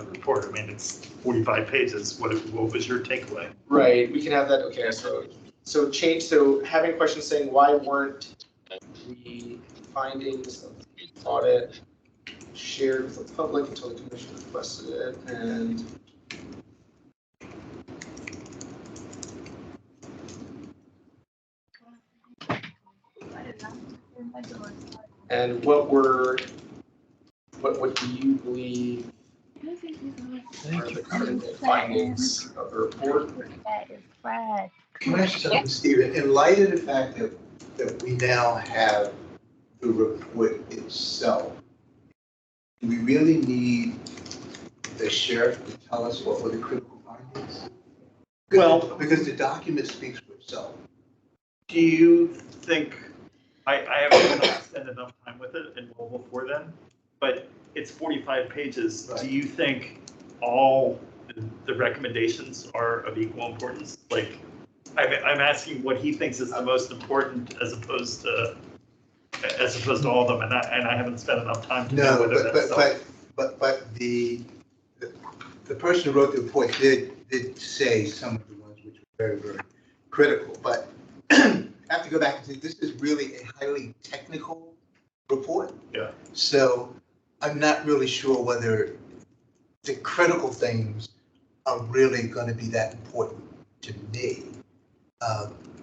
report? I mean, it's 45 pages. What was your takeaway? Right, we can have that, okay, so having questions saying why weren't the findings of the audit shared with the public until the commission requested it, and what do you believe are the critical findings of the report? That is fried. Can I ask you something, Stephen? In light of the fact that we now have the report itself, do we really need the sheriff to tell us what were the critical findings? Well, because the document speaks for itself. do you think, I haven't spent enough time with it and well before then, but it's 45 pages. Right. Do you think all the recommendations are of equal importance? Like, I'm asking what he thinks is the most important as opposed to all of them, and I haven't spent enough time to know No, whether that's so. but the person who wrote the report did say some of the ones which were very, very critical, but I have to go back and say, this is really a highly technical report. Yeah. So I'm not really sure whether the critical things are really going to be that important to me.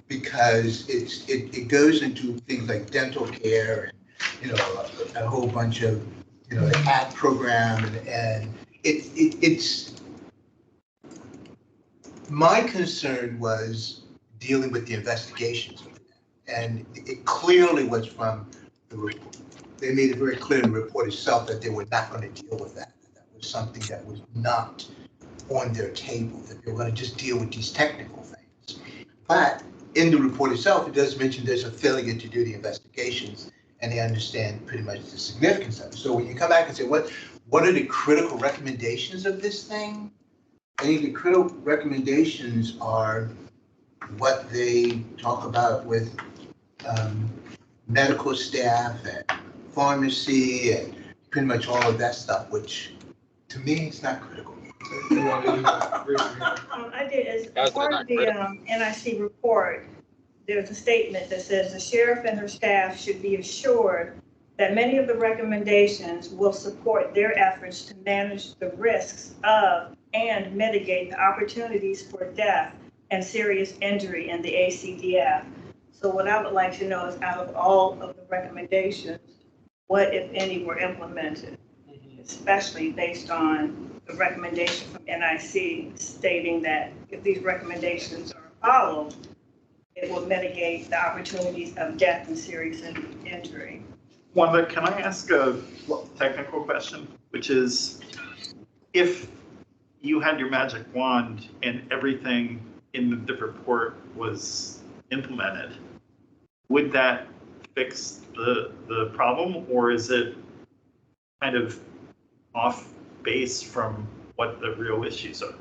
Because it goes into things like dental care and, a whole bunch of, the CAT program and it's, my concern was dealing with the investigations. And it clearly was from the report. They made it very clear in the report itself that they were not going to deal with that. That was something that was not on their table, that they're going to just deal with these technical things. But in the report itself, it does mention there's a failure to do the investigations, and they understand pretty much the significance of it. So when you come back and say, what are the critical recommendations of this thing? I think the critical recommendations are what they talk about with medical staff and pharmacy and pretty much all of that stuff, which to me is not critical. I did, as part of the NIC report, there's a statement that says the sheriff and her staff should be assured that many of the recommendations will support their efforts to manage the risks of and mitigate the opportunities for death and serious injury in the ACDF. So what I would like to know is, out of all of the recommendations, what, if any, were implemented, especially based on the recommendation from NIC stating that if these recommendations are followed, it will mitigate the opportunities of death and serious injury. Wanda, can I ask a technical question, which is, if you had your magic wand and everything in the report was implemented, would that fix the problem, or is it kind of off base from what the real issues are?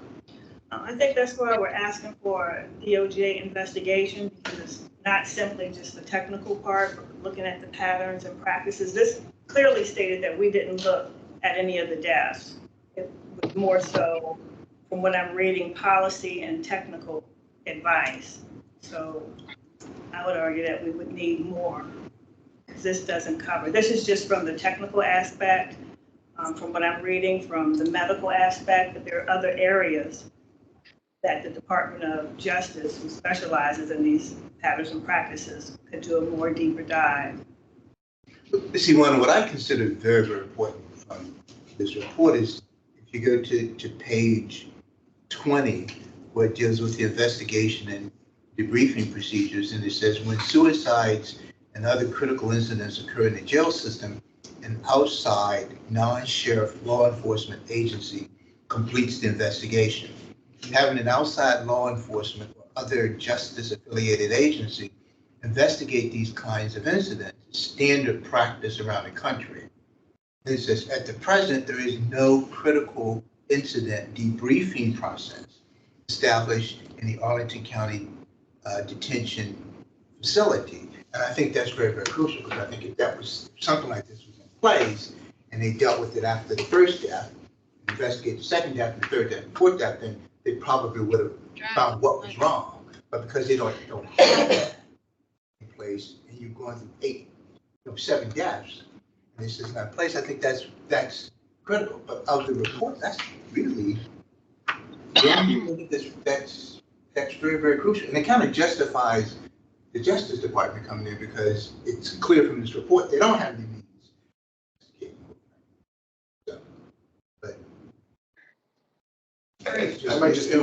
I think that's why we're asking for DOJ investigation, because it's not simply just the technical part, but looking at the patterns and practices. This clearly stated that we didn't look at any of the deaths. It was more so, from what I'm reading, policy and technical advice. So I would argue that we would need more, because this doesn't cover. This is just from the technical aspect, from what I'm reading, from the medical aspect, but there are other areas that the Department of Justice, who specializes in these patterns and practices, could do a more deeper dive. See, what I consider very, very important from this report is, if you go to page 20, where it deals with the investigation and debriefing procedures, and it says, when suicides and other critical incidents occur in the jail system, an outside non-sheriff law enforcement agency completes the investigation. Having an outside law enforcement or other justice-affiliated agency investigate these kinds of incidents is standard practice around the country. It says, at the present, there is no critical incident debriefing process established in the Arlington County detention facility. And I think that's very, very crucial, because I think if that was something like this was in place and they dealt with it after the first death, investigate the second death, and the third death, and fourth death, then they probably would have found what was wrong. But because they don't have that in place, and you're going through 7 deaths, and this is not in place, I think that's critical. But of the report, that's really, that's very, very crucial. And it kind of justifies the Justice Department coming in, because it's clear from this report they don't have any means. I might just be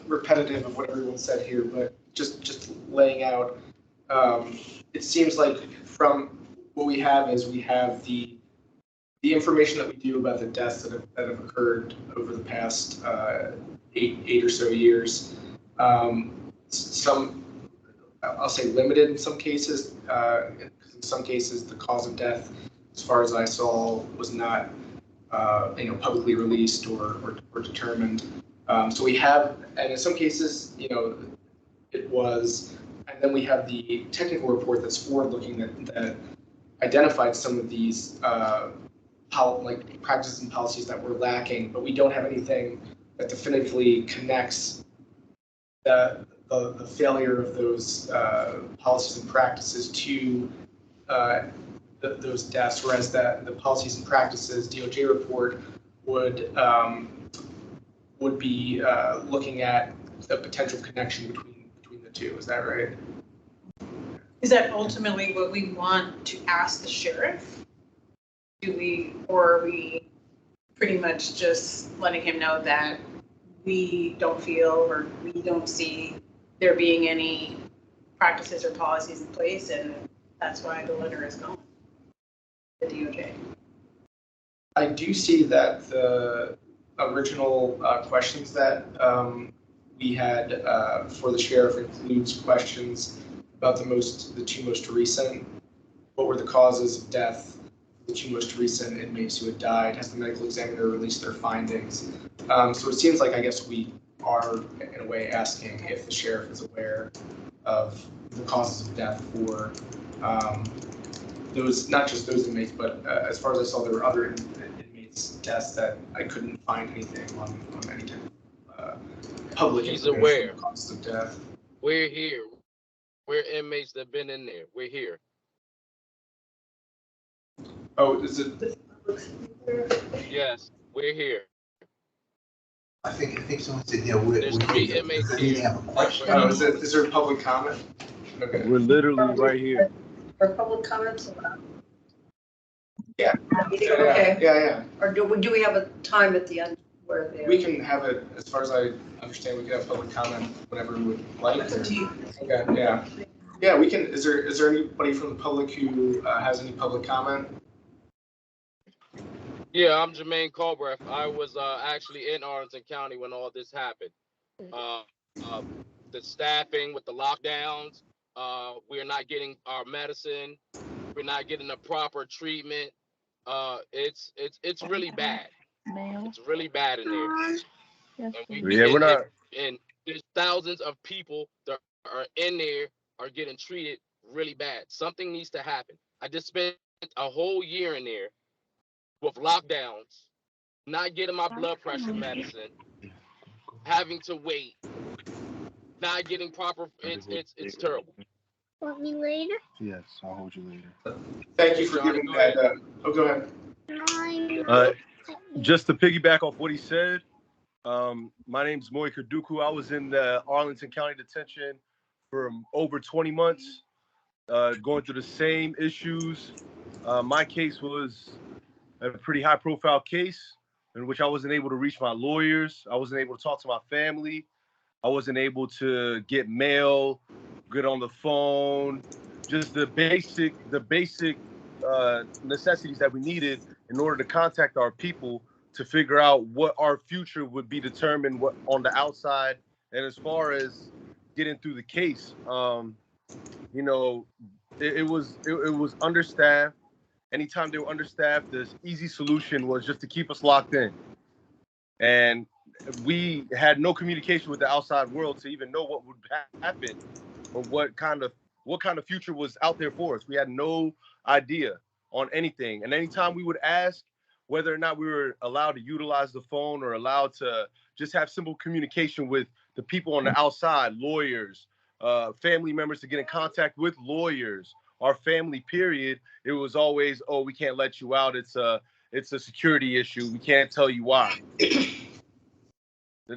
repetitive of what everyone said here, but just laying out, it seems like from what we have is we have the information that we do about the deaths that have occurred over the past eight or so years. Some, I'll say, limited in some cases. In some cases, the cause of death, as far as I saw, was not publicly released or determined. So we have, and in some cases, it was, and then we have the technical report that's forward-looking that identified some of these practices and policies that were lacking, but we don't have anything that definitively connects the failure of those policies and practices to those deaths, whereas the policies and practices DOJ report would be looking at the potential connection between the two. Is that right? Is that ultimately what we want to ask the sheriff? Or are we pretty much just letting him know that we don't feel or we don't see there being any practices or policies in place, and that's why the letter is going to the DOJ? I do see that the original questions that we had for the sheriff includes questions about the two most recent. What were the causes of death? The two most recent inmates who had died. Has the medical examiner released their findings? So it seems like I guess we are in a way asking if the sheriff is aware of the causes of death for those, not just those inmates, but as far as I saw, there were other inmates' deaths that I couldn't find anything on any type of public He's information aware. on the causes of death. We're here. We're inmates that have been in there. We're here. Oh, is it? Yes, we're here. I think someone said, yeah, we're. There's 3 inmates here. Have a question. Oh, is there public comment? Okay. We're literally right here. Are public comments allowed? Yeah. Okay. Yeah. Or do we have a time at the end where they're? We can have it, as far as I understand, we can have public comment whenever we would like. Okay, yeah. Yeah, we can, is there anybody from the public who has any public comment? Yeah, I'm Jermaine Colbreth. I was actually in Arlington County when all this happened. The staffing with the lockdowns, we're not getting our medicine. We're not getting the proper treatment. It's really bad. It's really bad in there. And there's thousands of people that are in there are getting treated really bad. Something needs to happen. I just spent a whole year in there with lockdowns, not getting my blood pressure medicine, having to wait, not getting proper. It's terrible. Want me later? Yes, I'll hold you later. Thank you for giving that. Go ahead. Just to piggyback off what he said, my name's Moy Kaduku. I was in the Arlington County Detention for over 20 months, going through the same issues. My case was a pretty high-profile case in which I wasn't able to reach my lawyers. I wasn't able to talk to my family. I wasn't able to get mail, get on the phone, just the basic necessities that we needed in order to contact our people to figure out what our future would be determined on the outside. And as far as getting through the case, it was understaffed. Anytime they were understaffed, the easy solution was just to keep us locked in. And we had no communication with the outside world to even know what would happen or what kind of future was out there for us. We had no idea on anything. And anytime we would ask whether or not we were allowed to utilize the phone or allowed to just have simple communication with the people on the outside, lawyers, family members, to get in contact with lawyers, our family, period, it was always, oh, we can't let you out. It's a security issue. We can't tell you why.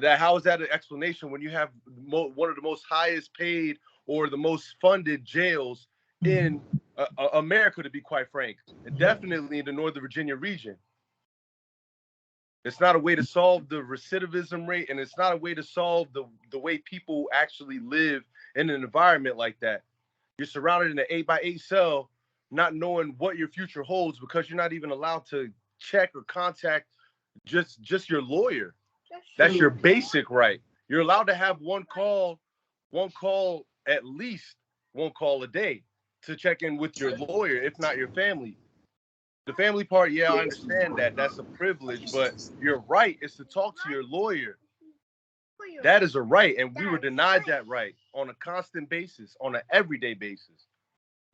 How is that an explanation when you have one of the most highest paid or the most funded jails in America, to be quite frank, and definitely in the Northern Virginia region? It's not a way to solve the recidivism rate, and it's not a way to solve the way people actually live in an environment like that. You're surrounded in an 8x8 cell, not knowing what your future holds because you're not even allowed to check or contact just your lawyer. That's your basic right. You're allowed to have one call at least one call a day to check in with your lawyer, if not your family. The family part, yeah, I understand that. That's a privilege, but your right is to talk to your lawyer. That is a right, and we were denied that right on a constant basis, on an everyday basis.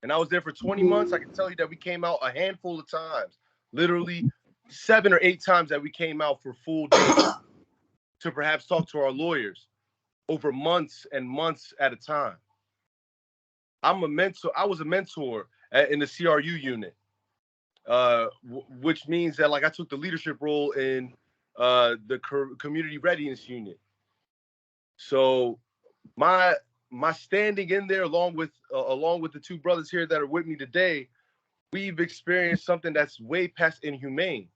And I was there for 20 months. I can tell you that we came out a handful of times, literally 7 or 8 times that we came out for full days to perhaps talk to our lawyers over months and months at a time. I was a mentor in the CRU unit, which means that I took the leadership role in the community readiness unit. So my standing in there along with the 2 brothers here that are with me today, we've experienced something that's way past inhumane.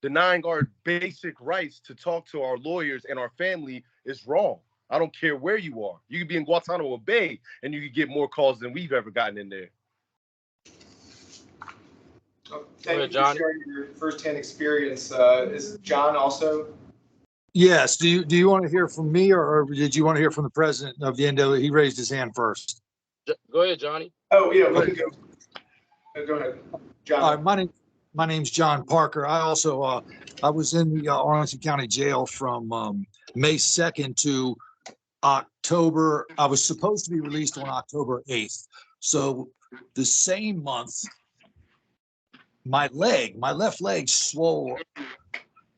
Denying our basic rights to talk to our lawyers and our family is wrong. I don't care where you are. You could be in Guantanamo Bay and you could get more calls than we've ever gotten in there. Thank you for Johnny. sharing your firsthand experience. Is John also? Yes. Do you want to hear from me, or did you want to hear from the president of the NWA? He raised his hand first. Go ahead, Johnny. Oh, yeah, we can go. Go ahead, John. My name's John Parker. I also I was in the Arlington County Jail from May 2nd to October. I was supposed to be released on October 8th. So the same month, my left leg swole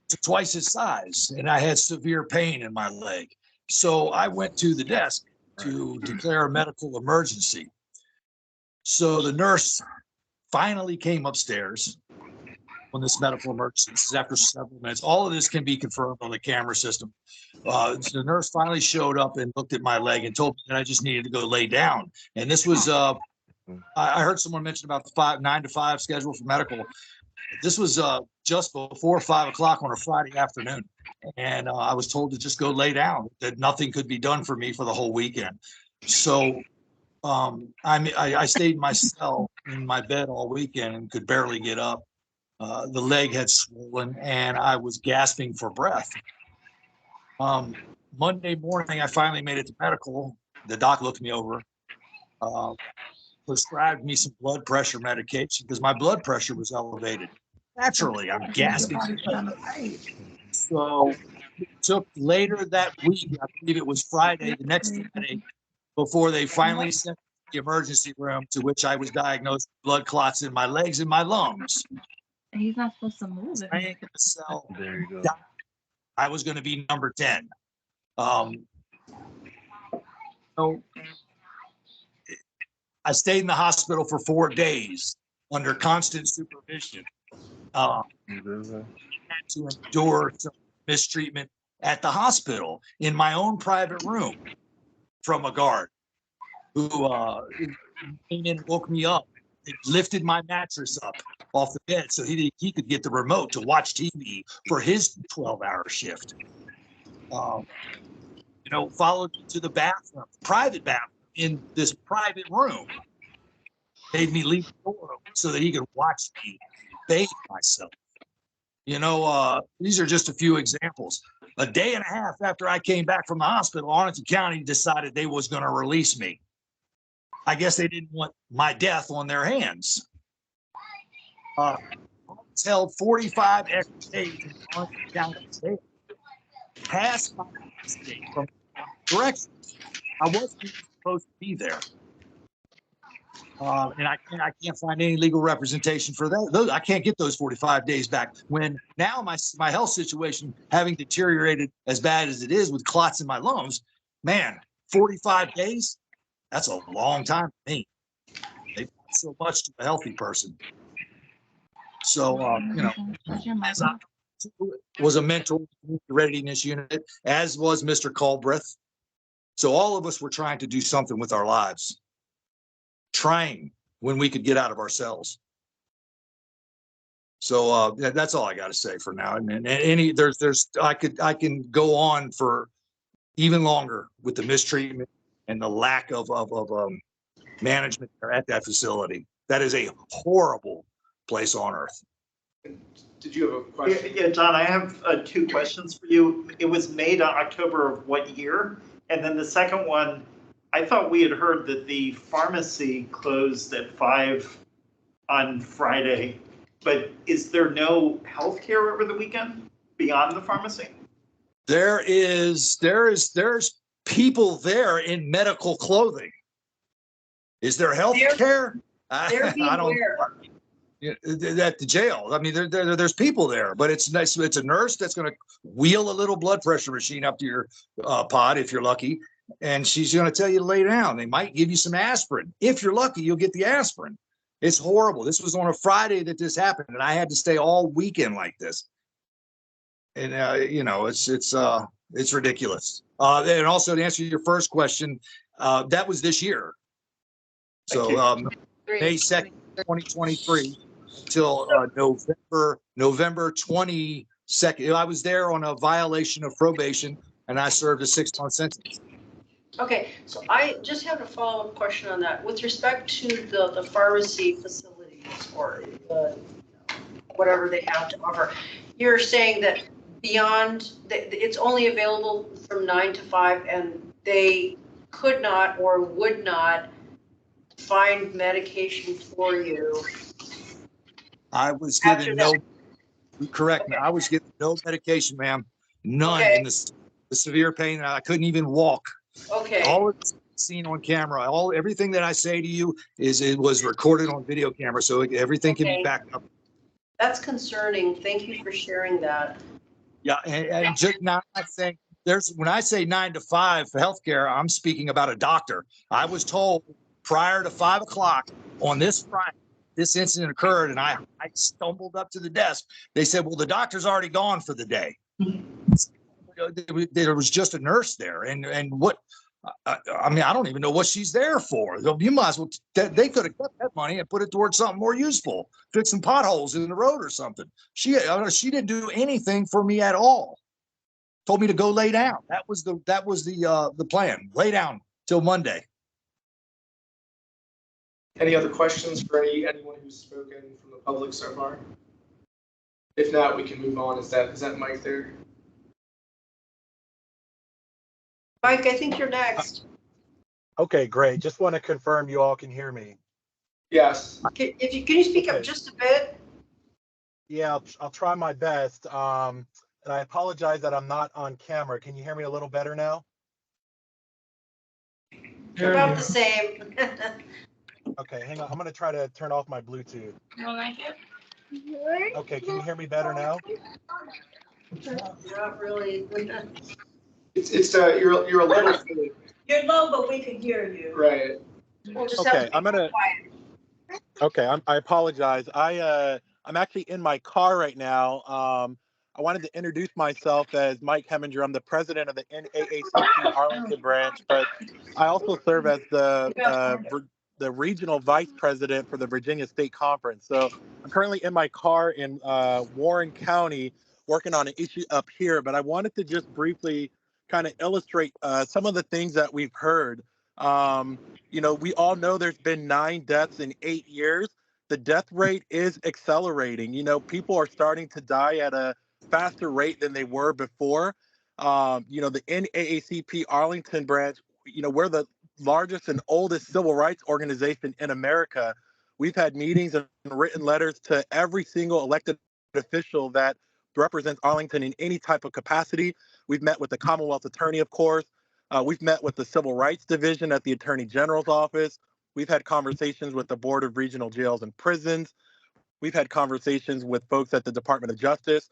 to twice its size, and I had severe pain in my leg. So I went to the desk to declare a medical emergency. So the nurse finally came upstairs on this medical emergency. This is after several minutes. All of this can be confirmed on the camera system. The nurse finally showed up and looked at my leg and told me that I just needed to go lay down. And this was, I heard someone mention about the 9 to 5 schedule for medical. This was just before 5 o'clock on a Friday afternoon. And I was told to just go lay down, that nothing could be done for me for the whole weekend. So I stayed in my cell in my bed all weekend and could barely get up. The leg had swollen and I was gasping for breath. Monday morning, I finally made it to medical. The doc looked me over, prescribed me some blood pressure medication because my blood pressure was elevated. Naturally, I'm gasping. So it took later that week, I believe it was Friday, the next Friday, before they finally sent me to the emergency room, to which I was diagnosed with blood clots in my legs and my lungs. He's not supposed to move. There you go. I was going to be number 10. So I stayed in the hospital for 4 days under constant supervision. I had to endure some mistreatment at the hospital in my own private room from a guard who came in and woke me up. It lifted my mattress up off the bed so he could get the remote to watch TV for his 12-hour shift. Followed me to the bathroom, private bathroom in this private room. Made me leave the door open so that he could watch me bathe myself. These are just a few examples. A day and a half after I came back from the hospital, Arlington County decided they was going to release me. I guess they didn't want my death on their hands. I was held 45 extra days in Arlington County jail. Past my state from corrections. I wasn't even supposed to be there. And I can't find any legal representation for that. I can't get those 45 days back when now my health situation having deteriorated as bad as it is with clots in my lungs, man, 45 days, that's a long time for me. They do so much to a healthy person. So, as I was a mentor in the readiness unit, as was Mr. Culbreth. So all of us were trying to do something with our lives. Trying when we could get out of ourselves. So that's all I got to say for now. And I can go on for even longer with the mistreatment and the lack of management at that facility. That is a horrible place on earth. Did you have a question? Yeah, John, I have 2 questions for you. It was made on October of what year? And then the second one, I thought we had heard that the pharmacy closed at 5 on Friday, but is there no healthcare over the weekend beyond the pharmacy? There's people there in medical clothing. Is there healthcare? I don't know. At the jail. I mean, there's people there, but it's nice. It's a nurse that's going to wheel a little blood pressure machine up to your pod if you're lucky. And she's going to tell you to lay down. They might give you some aspirin. If you're lucky, you'll get the aspirin. It's horrible. This was on a Friday that this happened, and I had to stay all weekend like this. And it's ridiculous. And also to answer your first question, that was this year. So May 2nd, 2023 until November 22nd. I was there on a violation of probation, and I served a 6-month sentence. Okay, so I just have a follow-up question on that. With respect to the pharmacy facilities or whatever they have to offer. You're saying that beyond, it's only available from 9 to 5, and they could not or would not find medication for you. I was After given that. no, correct me, I was given no medication, ma'am, none Okay. in the severe pain. I couldn't even walk. Okay. All it's seen on camera, everything that I say to you it was recorded on video camera, so everything can be Okay. backed up. That's concerning. Thank you for sharing that. Yeah, and just not saying when I say 9 to 5 for healthcare, I'm speaking about a doctor. I was told prior to 5 o'clock on this Friday, this incident occurred, and I stumbled up to the desk. They said, well, the doctor's already gone for the day. There was just a nurse there, and what, I mean, I don't even know what she's there for. You might as well, they could have kept that money and put it towards something more useful, fix some potholes in the road or something. She didn't do anything for me at all. Told me to go lay down. That was the plan. Lay down till Monday. Any other questions for anyone who's spoken from the public so far? If not, we can move on. Is that Mike there? Mike, I think you're next. Okay, great. Just want to confirm you all can hear me. Yes. Can you speak up just a bit? Yeah, I'll try my best. And I apologize that I'm not on camera. Can you hear me a little better now? About the same. Okay, hang on. I'm going to try to turn off my Bluetooth. Okay, can you hear me better now? Not really. It's you're a little faint. You're low, but we can hear you. Right. We'll just have to be quiet. Okay, I apologize. I'm actually in my car right now. I wanted to introduce myself as Mike Heminger. I'm the president of the NAACP Arlington branch, but I also serve as the regional vice president for the Virginia State Conference. So I'm currently in my car in Warren County working on an issue up here, but I wanted to just briefly kind of illustrate some of the things that we've heard. We all know there's been 9 deaths in 8 years. The death rate is accelerating. People are starting to die at a faster rate than they were before. The NAACP Arlington branch, we're the largest and oldest civil rights organization in America. We've had meetings and written letters to every single elected official that represents Arlington in any type of capacity. We've met with the Commonwealth Attorney, of course. We've met with the Civil Rights Division at the Attorney General's office. We've had conversations with the Board of Regional Jails and Prisons. We've had conversations with folks at the Department of Justice.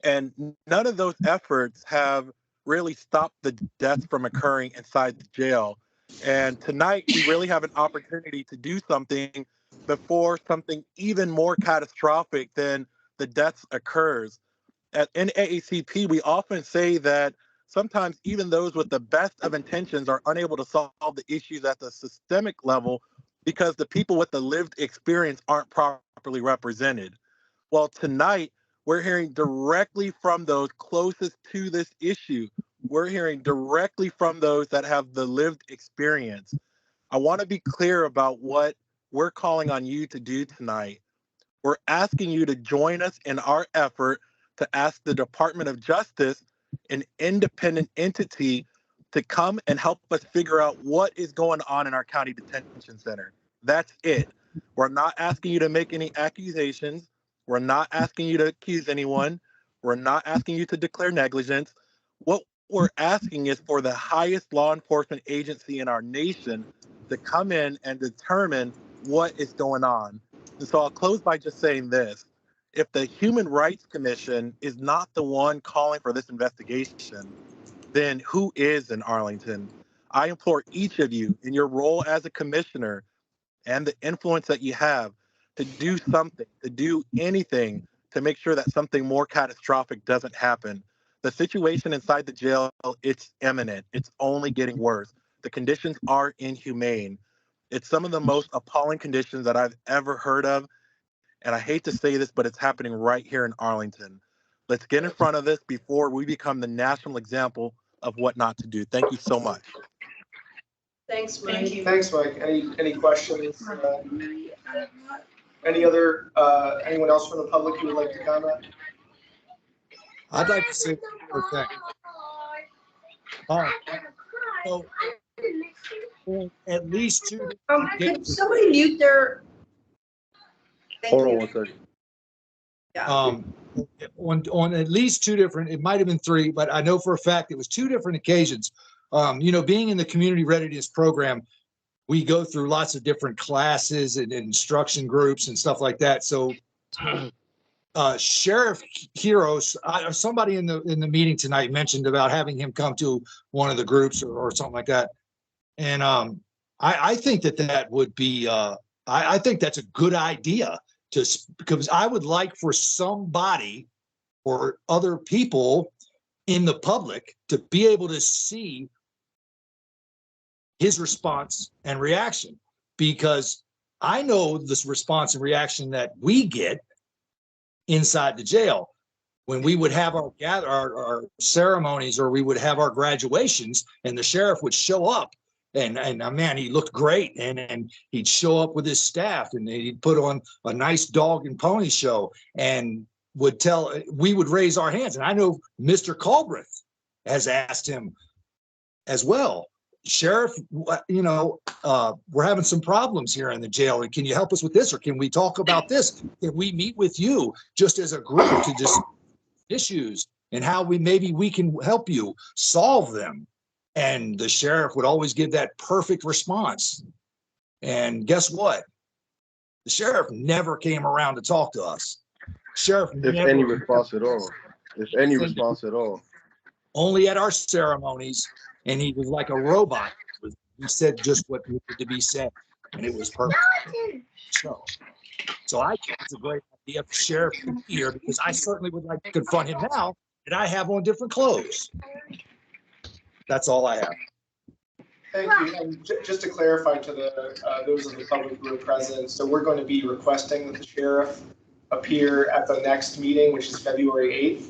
And none of those efforts have really stopped the deaths from occurring inside the jail. And tonight, we really have an opportunity to do something before something even more catastrophic than the deaths occurs. At NAACP, we often say that sometimes even those with the best of intentions are unable to solve the issues at the systemic level because the people with the lived experience aren't properly represented. Well, tonight, we're hearing directly from those closest to this issue. We're hearing directly from those that have the lived experience. I want to be clear about what we're calling on you to do tonight. We're asking you to join us in our effort to ask the Department of Justice, an independent entity, to come and help us figure out what is going on in our county detention center. That's it. We're not asking you to make any accusations. We're not asking you to accuse anyone. We're not asking you to declare negligence. What we're asking is for the highest law enforcement agency in our nation to come in and determine what is going on. And so I'll close by just saying this. If the Human Rights Commission is not the one calling for this investigation, then who is in Arlington? I implore each of you in your role as a commissioner and the influence that you have to do something, to do anything to make sure that something more catastrophic doesn't happen. The situation inside the jail, it's imminent. It's only getting worse. The conditions are inhumane. It's some of the most appalling conditions that I've ever heard of. And I hate to say this, but it's happening right here in Arlington. Let's get in front of this before we become the national example of what not to do. Thank you so much. Thanks, Mike. Thanks, Mike. Any questions? Any other, anyone else from the public who would like to comment? I'd like to say one more thing. So, at least two. Can somebody mute their? Thank Hold on you. one second. Yeah. On at least two different, it might have been three, but I know for a fact it was two different occasions. Being in the community readiness program, we go through lots of different classes and instruction groups and stuff like that. So Sheriff Heroes, somebody in the meeting tonight mentioned about having him come to one of the groups or something like that. And I think that would be, I think that's a good idea because I would like for somebody or other people in the public to be able to see his response and reaction, because I know this response and reaction that we get inside the jail when we would have our ceremonies, or we would have our graduations, and the sheriff would show up and man, he looked great, and he'd show up with his staff, and he'd put on a nice dog and pony show, and we would raise our hands. And I know Mr. Culbreth has asked him as well, Sheriff, we're having some problems here in the jail, and can you help us with this, or can we talk about this? Can we meet with you just as a group to discuss issues and how we can help you solve them? And the sheriff would always give that perfect response. And guess what? The sheriff never came around to talk to us. Sheriff, If any response at all. If any response at all. Only at our ceremonies, and he was like a robot. He said just what needed to be said, and it was perfect. So I think it's a great idea for Sheriff to be here, because I certainly would like to confront him now that I have on different clothes. That's all I have. Thank you. And just to clarify to those of the public who are present, so we're going to be requesting that the sheriff appear at the next meeting, which is February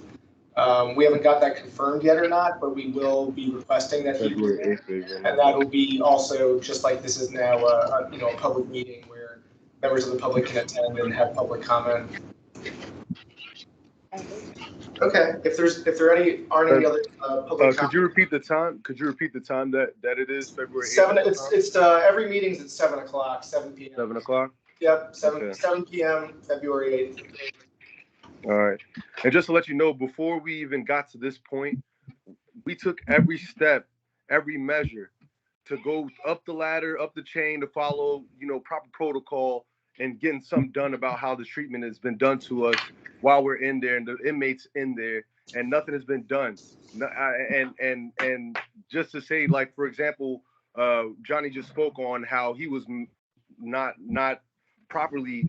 8th. We haven't got that confirmed yet or not, but we will be requesting that he appear. And that will be also, just like this is now, a public meeting where members of the public can attend and have public comment. Okay, if there aren't any other public could you repeat the time? Could you repeat the time that it is, February 8th? 7. It's every meeting's at 7 o'clock, 7 p.m. 7 o'clock? Yep, 7 Okay. 7 p.m. February 8th. All right. And just to let you know, before we even got to this point, we took every step, every measure to go up the ladder, up the chain, to follow, proper protocol and getting something done about how the treatment has been done to us while we're in there and the inmates in there, and nothing has been done. And just to say, like, for example, Johnny just spoke on how he was not properly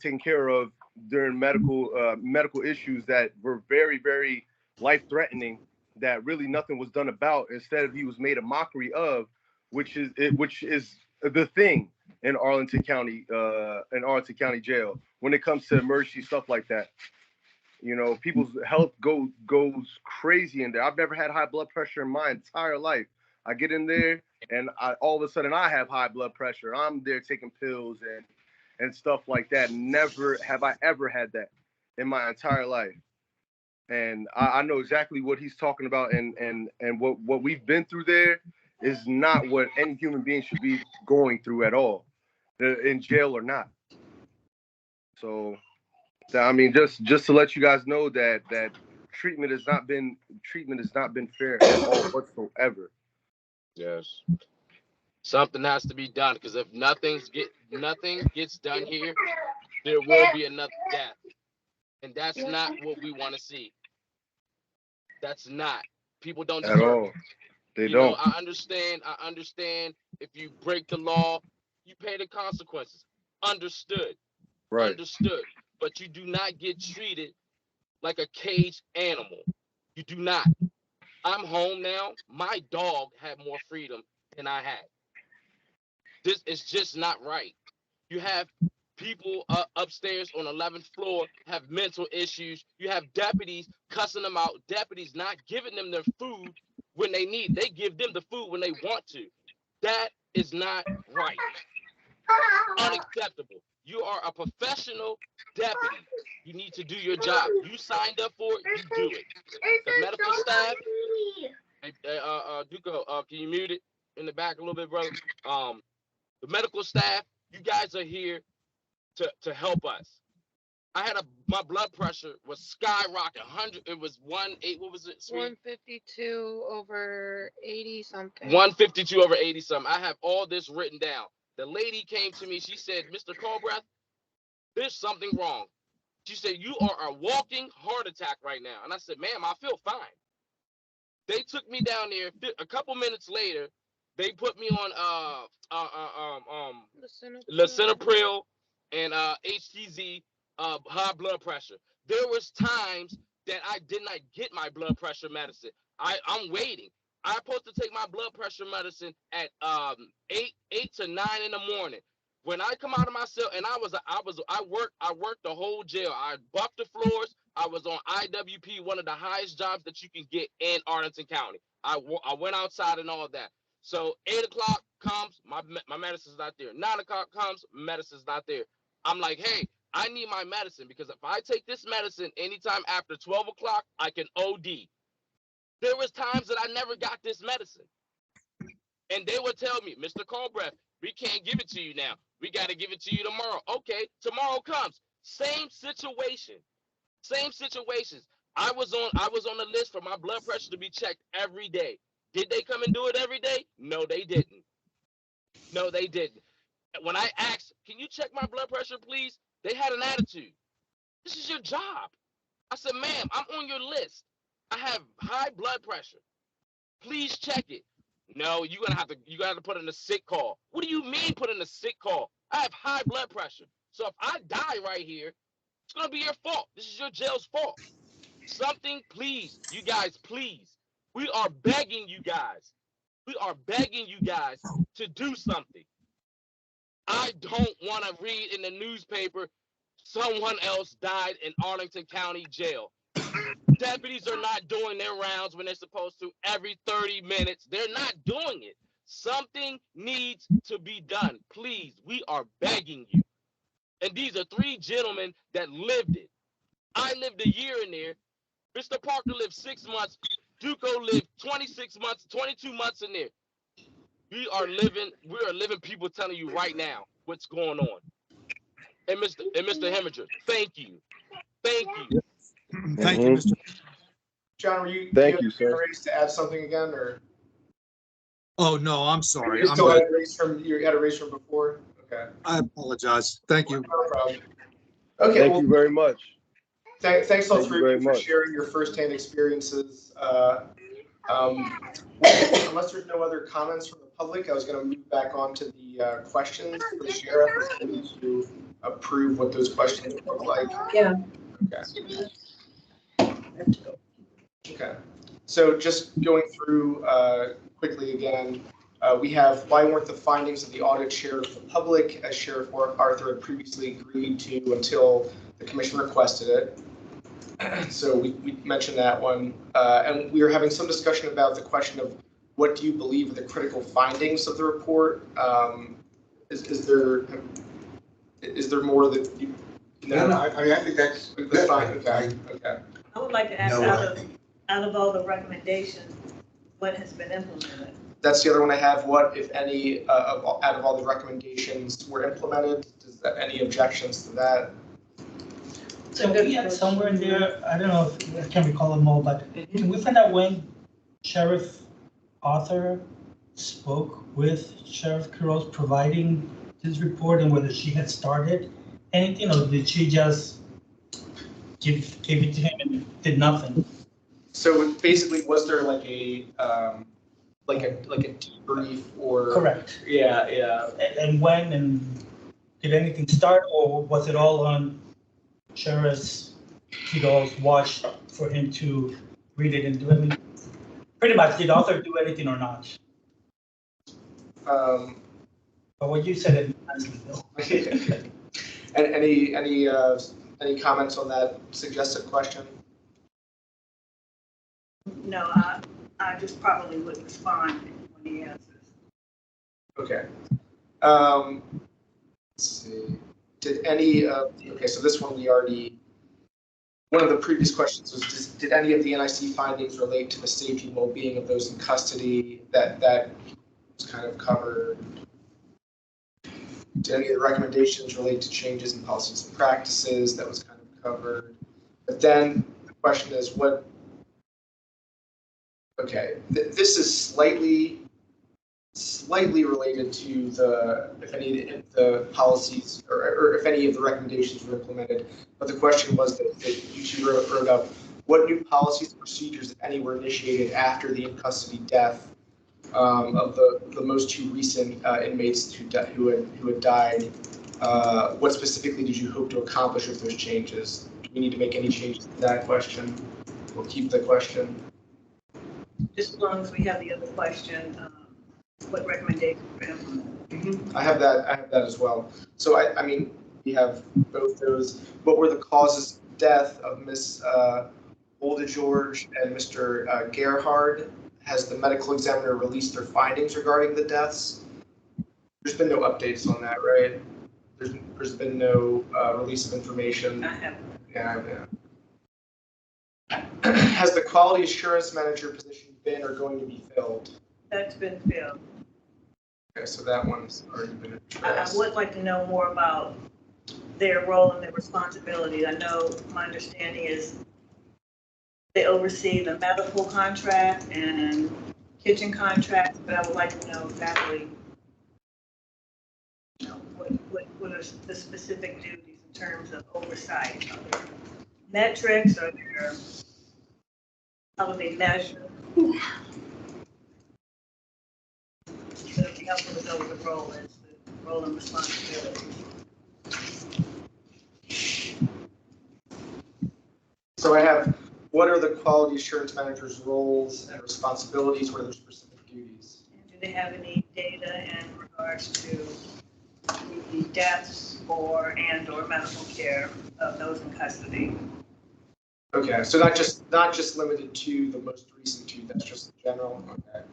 taken care of during medical issues that were very, very life-threatening, that really nothing was done about. Instead, he was made a mockery of, which is the thing in Arlington County Jail when it comes to emergency stuff like that. People's health goes crazy in there. I've never had high blood pressure in my entire life. I get in there and all of a sudden I have high blood pressure. I'm there taking pills and stuff like that. Never have I ever had that in my entire life. And I know exactly what he's talking about, and what we've been through there is not what any human being should be going through at all, in jail or not. So, I mean, just to let you guys know that treatment has not been fair at all whatsoever. Yes. Something has to be done, because if nothing gets done here, there will be another death. And that's not what we want to see. That's not. People don't deserve at all. it. They don't. I understand if you break the law, you pay the consequences. Understood. Right. Understood. But you do not get treated like a caged animal. You do not. I'm home now. My dog had more freedom than I had. This is just not right. You have people upstairs on 11th floor have mental issues. You have deputies cussing them out. Deputies not giving them their food when they need. They give them the food when they want to. That is not right. Unacceptable. You are a professional deputy. You need to do your job. You signed up for it, you do it. The medical staff, Duco, can you mute it in the back a little bit, brother? The medical staff, you guys are here to help us. I had my blood pressure was skyrocketing. 100, it was 1.8, what was it? Sweet? 152 over 80 something. 152 over 80 something. I have all this written down. The lady came to me, she said, Mr. Colbreath, there's something wrong. She said, you are a walking heart attack right now. And I said, ma'am, I feel fine. They took me down there. A couple minutes later, they put me on lisinopril and HTZ, high blood pressure. There was times that I did not get my blood pressure medicine. I'm waiting. I'm supposed to take my blood pressure medicine at 8 to 9 in the morning. When I come out of my cell, and I worked the whole jail. I buffed the floors. I was on IWP, one of the highest jobs that you can get in Arlington County. I went outside and all that. So 8 o'clock comes, my medicine's not there. 9 o'clock comes, medicine's not there. I'm like, hey, I need my medicine because if I take this medicine anytime after 12 o'clock, I can OD. There was times that I never got this medicine. And they would tell me, Mr. Colbreath, we can't give it to you now. We got to give it to you tomorrow. Okay, tomorrow comes. Same situation. Same situations. I was on the list for my blood pressure to be checked every day. Did they come and do it every day? No, they didn't. No, they didn't. When I asked, can you check my blood pressure, please? They had an attitude. This is your job. I said, ma'am, I'm on your list. I have high blood pressure. Please check it. No, you're gonna have to put in a sick call. What do you mean put in a sick call? I have high blood pressure. So if I die right here, it's gonna be your fault. This is your jail's fault. Something, please, you guys, please. We are begging you guys. We are begging you guys to do something. I don't want to read in the newspaper someone else died in Arlington County Jail. Deputies are not doing their rounds when they're supposed to every 30 minutes. They're not doing it. Something needs to be done. Please, we are begging you. And these are 3 gentlemen that lived it. I lived a year in there. Mr. Parker lived 6 months. Duco lived 26 months, 22 months in there. We are living people telling you right now what's going on. And Mr. Heminger, thank you. Thank you. Thank you, Mr. John, were you Thank you, sir. raised to add something again, or? Oh, no, I'm sorry. You still had a raise from before? Okay. I apologize. Thank you. No problem. Okay. Thank you very much. Thanks all three for sharing your firsthand experiences. Unless there's no other comments from the public, I was going to move back on to the questions for the sheriff to approve what those questions look like. Yeah. Okay. So just going through quickly again, we have why weren't the findings of the audit shared with the public as Sheriff Arthur had previously agreed to until the commission requested it. So we mentioned that one. And we are having some discussion about the question of what do you believe are the critical findings of the report? Is there more that you know? No, I mean, I think that's fine. Okay. I would like to ask out of all the recommendations, what has been implemented? That's the other one I have. What, if any, out of all the recommendations were implemented? Does that, any objections to that? So we had somewhere in there, I don't know if I can recall them all, but can we find out when Sheriff Arthur spoke with Sheriff Quiroz providing this report and whether she had started anything, or did she just gave it to him and did nothing? So basically, was there like a debrief or? Correct. Yeah. And when, and did anything start, or was it all on Sheriff Quiroz watch for him to read it and do it? Pretty much, did Arthur do anything or not? But what you said it nicely though. And any comments on that suggested question? No, I just probably would respond when he answers. Okay. Let's see. Did any of, okay, so this one we already, one of the previous questions was, did any of the NIC findings relate to the safety and well-being of those in custody? That was kind of covered. Did any of the recommendations relate to changes in policies and practices? That was kind of covered. But then the question is okay, this is slightly related to if any of the policies or if any of the recommendations were implemented. But the question was that you two wrote up, what new policies and procedures, if any, were initiated after the in-custody death of the most two recent inmates who had died? What specifically did you hope to accomplish with those changes? Do we need to make any changes to that question? We'll keep the question. Just as long as we have the other question, what recommendations for implementing? I have that as well. So I mean, we have both those. What were the causes of death of Miss Oldegeorge and Mr. Gerhard? Has the medical examiner released their findings regarding the deaths? There's been no updates on that, right? There's been no release of information. I haven't. Yeah. Has the quality assurance manager position been or going to be filled? That's been filled. Okay, so that one's already been I addressed. would like to know more about their role and their responsibilities. I know my understanding is they oversee the medical contract and kitchen contracts, but I would like to know exactly, what are the specific duties in terms of oversight? Are there metrics? Are there, how do they measure? So it'd be helpful to know what the role is, the role and responsibility. So I have, what are the quality assurance manager's roles and responsibilities? What are their specific duties? And do they have any data in regards to the deaths or medical care of those in custody? Okay, so not just limited to the most recent two, that's just in general, okay.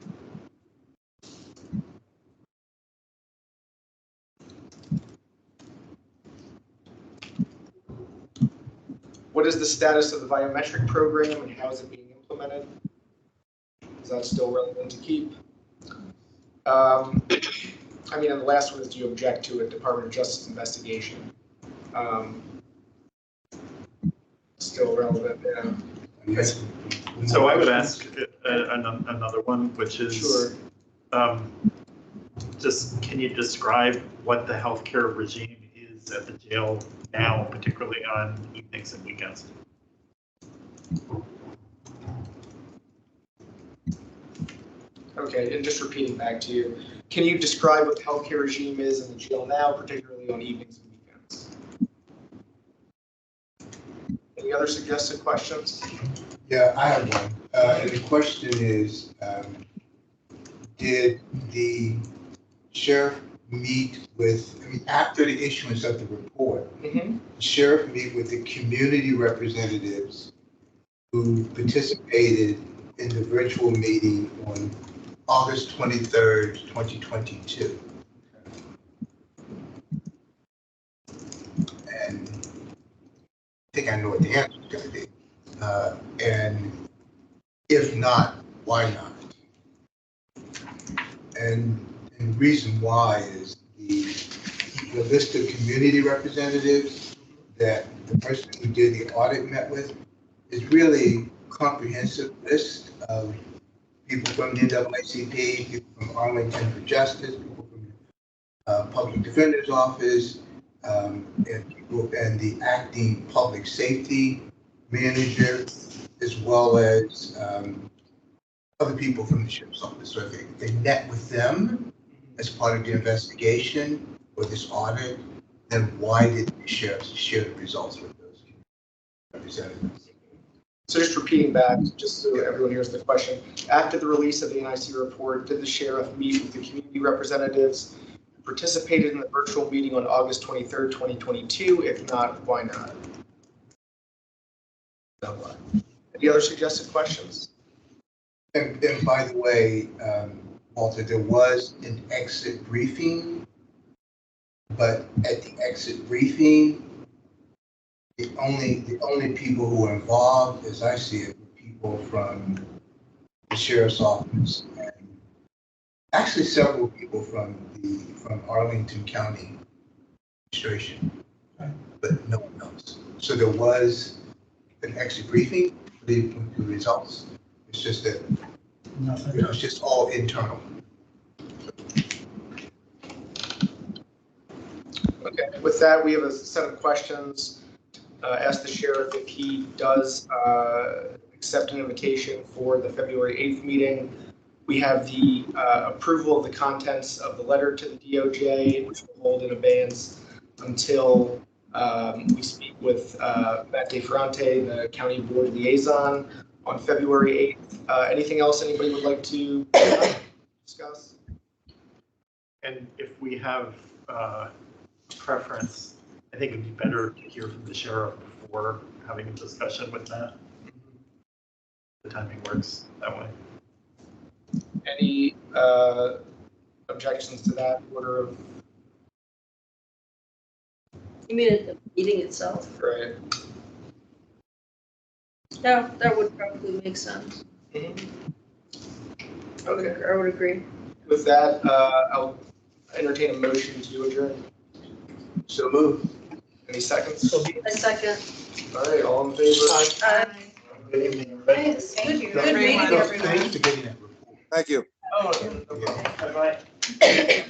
What is the status of the biometric program and how is it being implemented? Is that still relevant to keep? I mean, and the last one is, do you object to a Department of Justice investigation? Still relevant, yeah. Yes. So I would ask another one, which is, Sure. Just can you describe what the healthcare regime is at the jail now, particularly on evenings and weekends? Okay, and just repeating back to you, can you describe what the healthcare regime is in the jail now, particularly on evenings and weekends? Any other suggested questions? Yeah, I have one. And the question is, did the sheriff meet with, I mean, after the issuance of the report, the sheriff meet with the community representatives who participated in the virtual meeting on August 23rd, 2022. And I think I know what the answer is going to be. And if not, why not? And the reason why is the list of community representatives that the person who did the audit met with is really a comprehensive list of people from the NAACP, people from Arlington for Justice, people from the Public Defender's Office, and people and the acting public safety manager, as well as other people from the sheriff's office. So they met with them as part of the investigation or this audit. Then why did the sheriff share the results with those representatives? So just repeating back, just so everyone hears the question, after the release of the NIC report, did the sheriff meet with the community representatives who participated in the virtual meeting on August 23rd, 2022? If not, why not? No, why? Any other suggested questions? And by the way, Walter, there was an exit briefing But at the exit briefing, the only people who were involved, as I see it, were people from the sheriff's office and actually several people from Arlington County Administration, but no one else. So there was an exit briefing, the results. It's just that, it's just all internal. Okay, with that, we have a set of questions. Ask the sheriff if he does accept an invitation for the February 8th meeting. We have the approval of the contents of the letter to the DOJ, which we'll hold in abeyance until we speak with Matt DeFerrante, the county board liaison, on February 8th. Anything else anybody would like to discuss? And if we have preference, I think it'd be better to hear from the sheriff before having a discussion with Matt. The timing works that way. Any objections to that order of? You mean at the meeting itself? Right. No, that would probably make sense. Okay. I would agree. With that, I'll entertain a motion to adjourn. So move. Any seconds? A second. All right, all in favor? Good evening. Thanks. Good meeting, everyone. Thanks for getting that report. Thank you. Oh, Bye-bye. it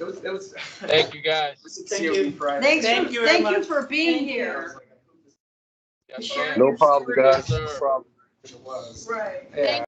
was. Thank you, guys. Thank you. Thank you for being here. Yes, ma'am. No problem, guys. Yes, sir. No problem. It was. Right. Yeah.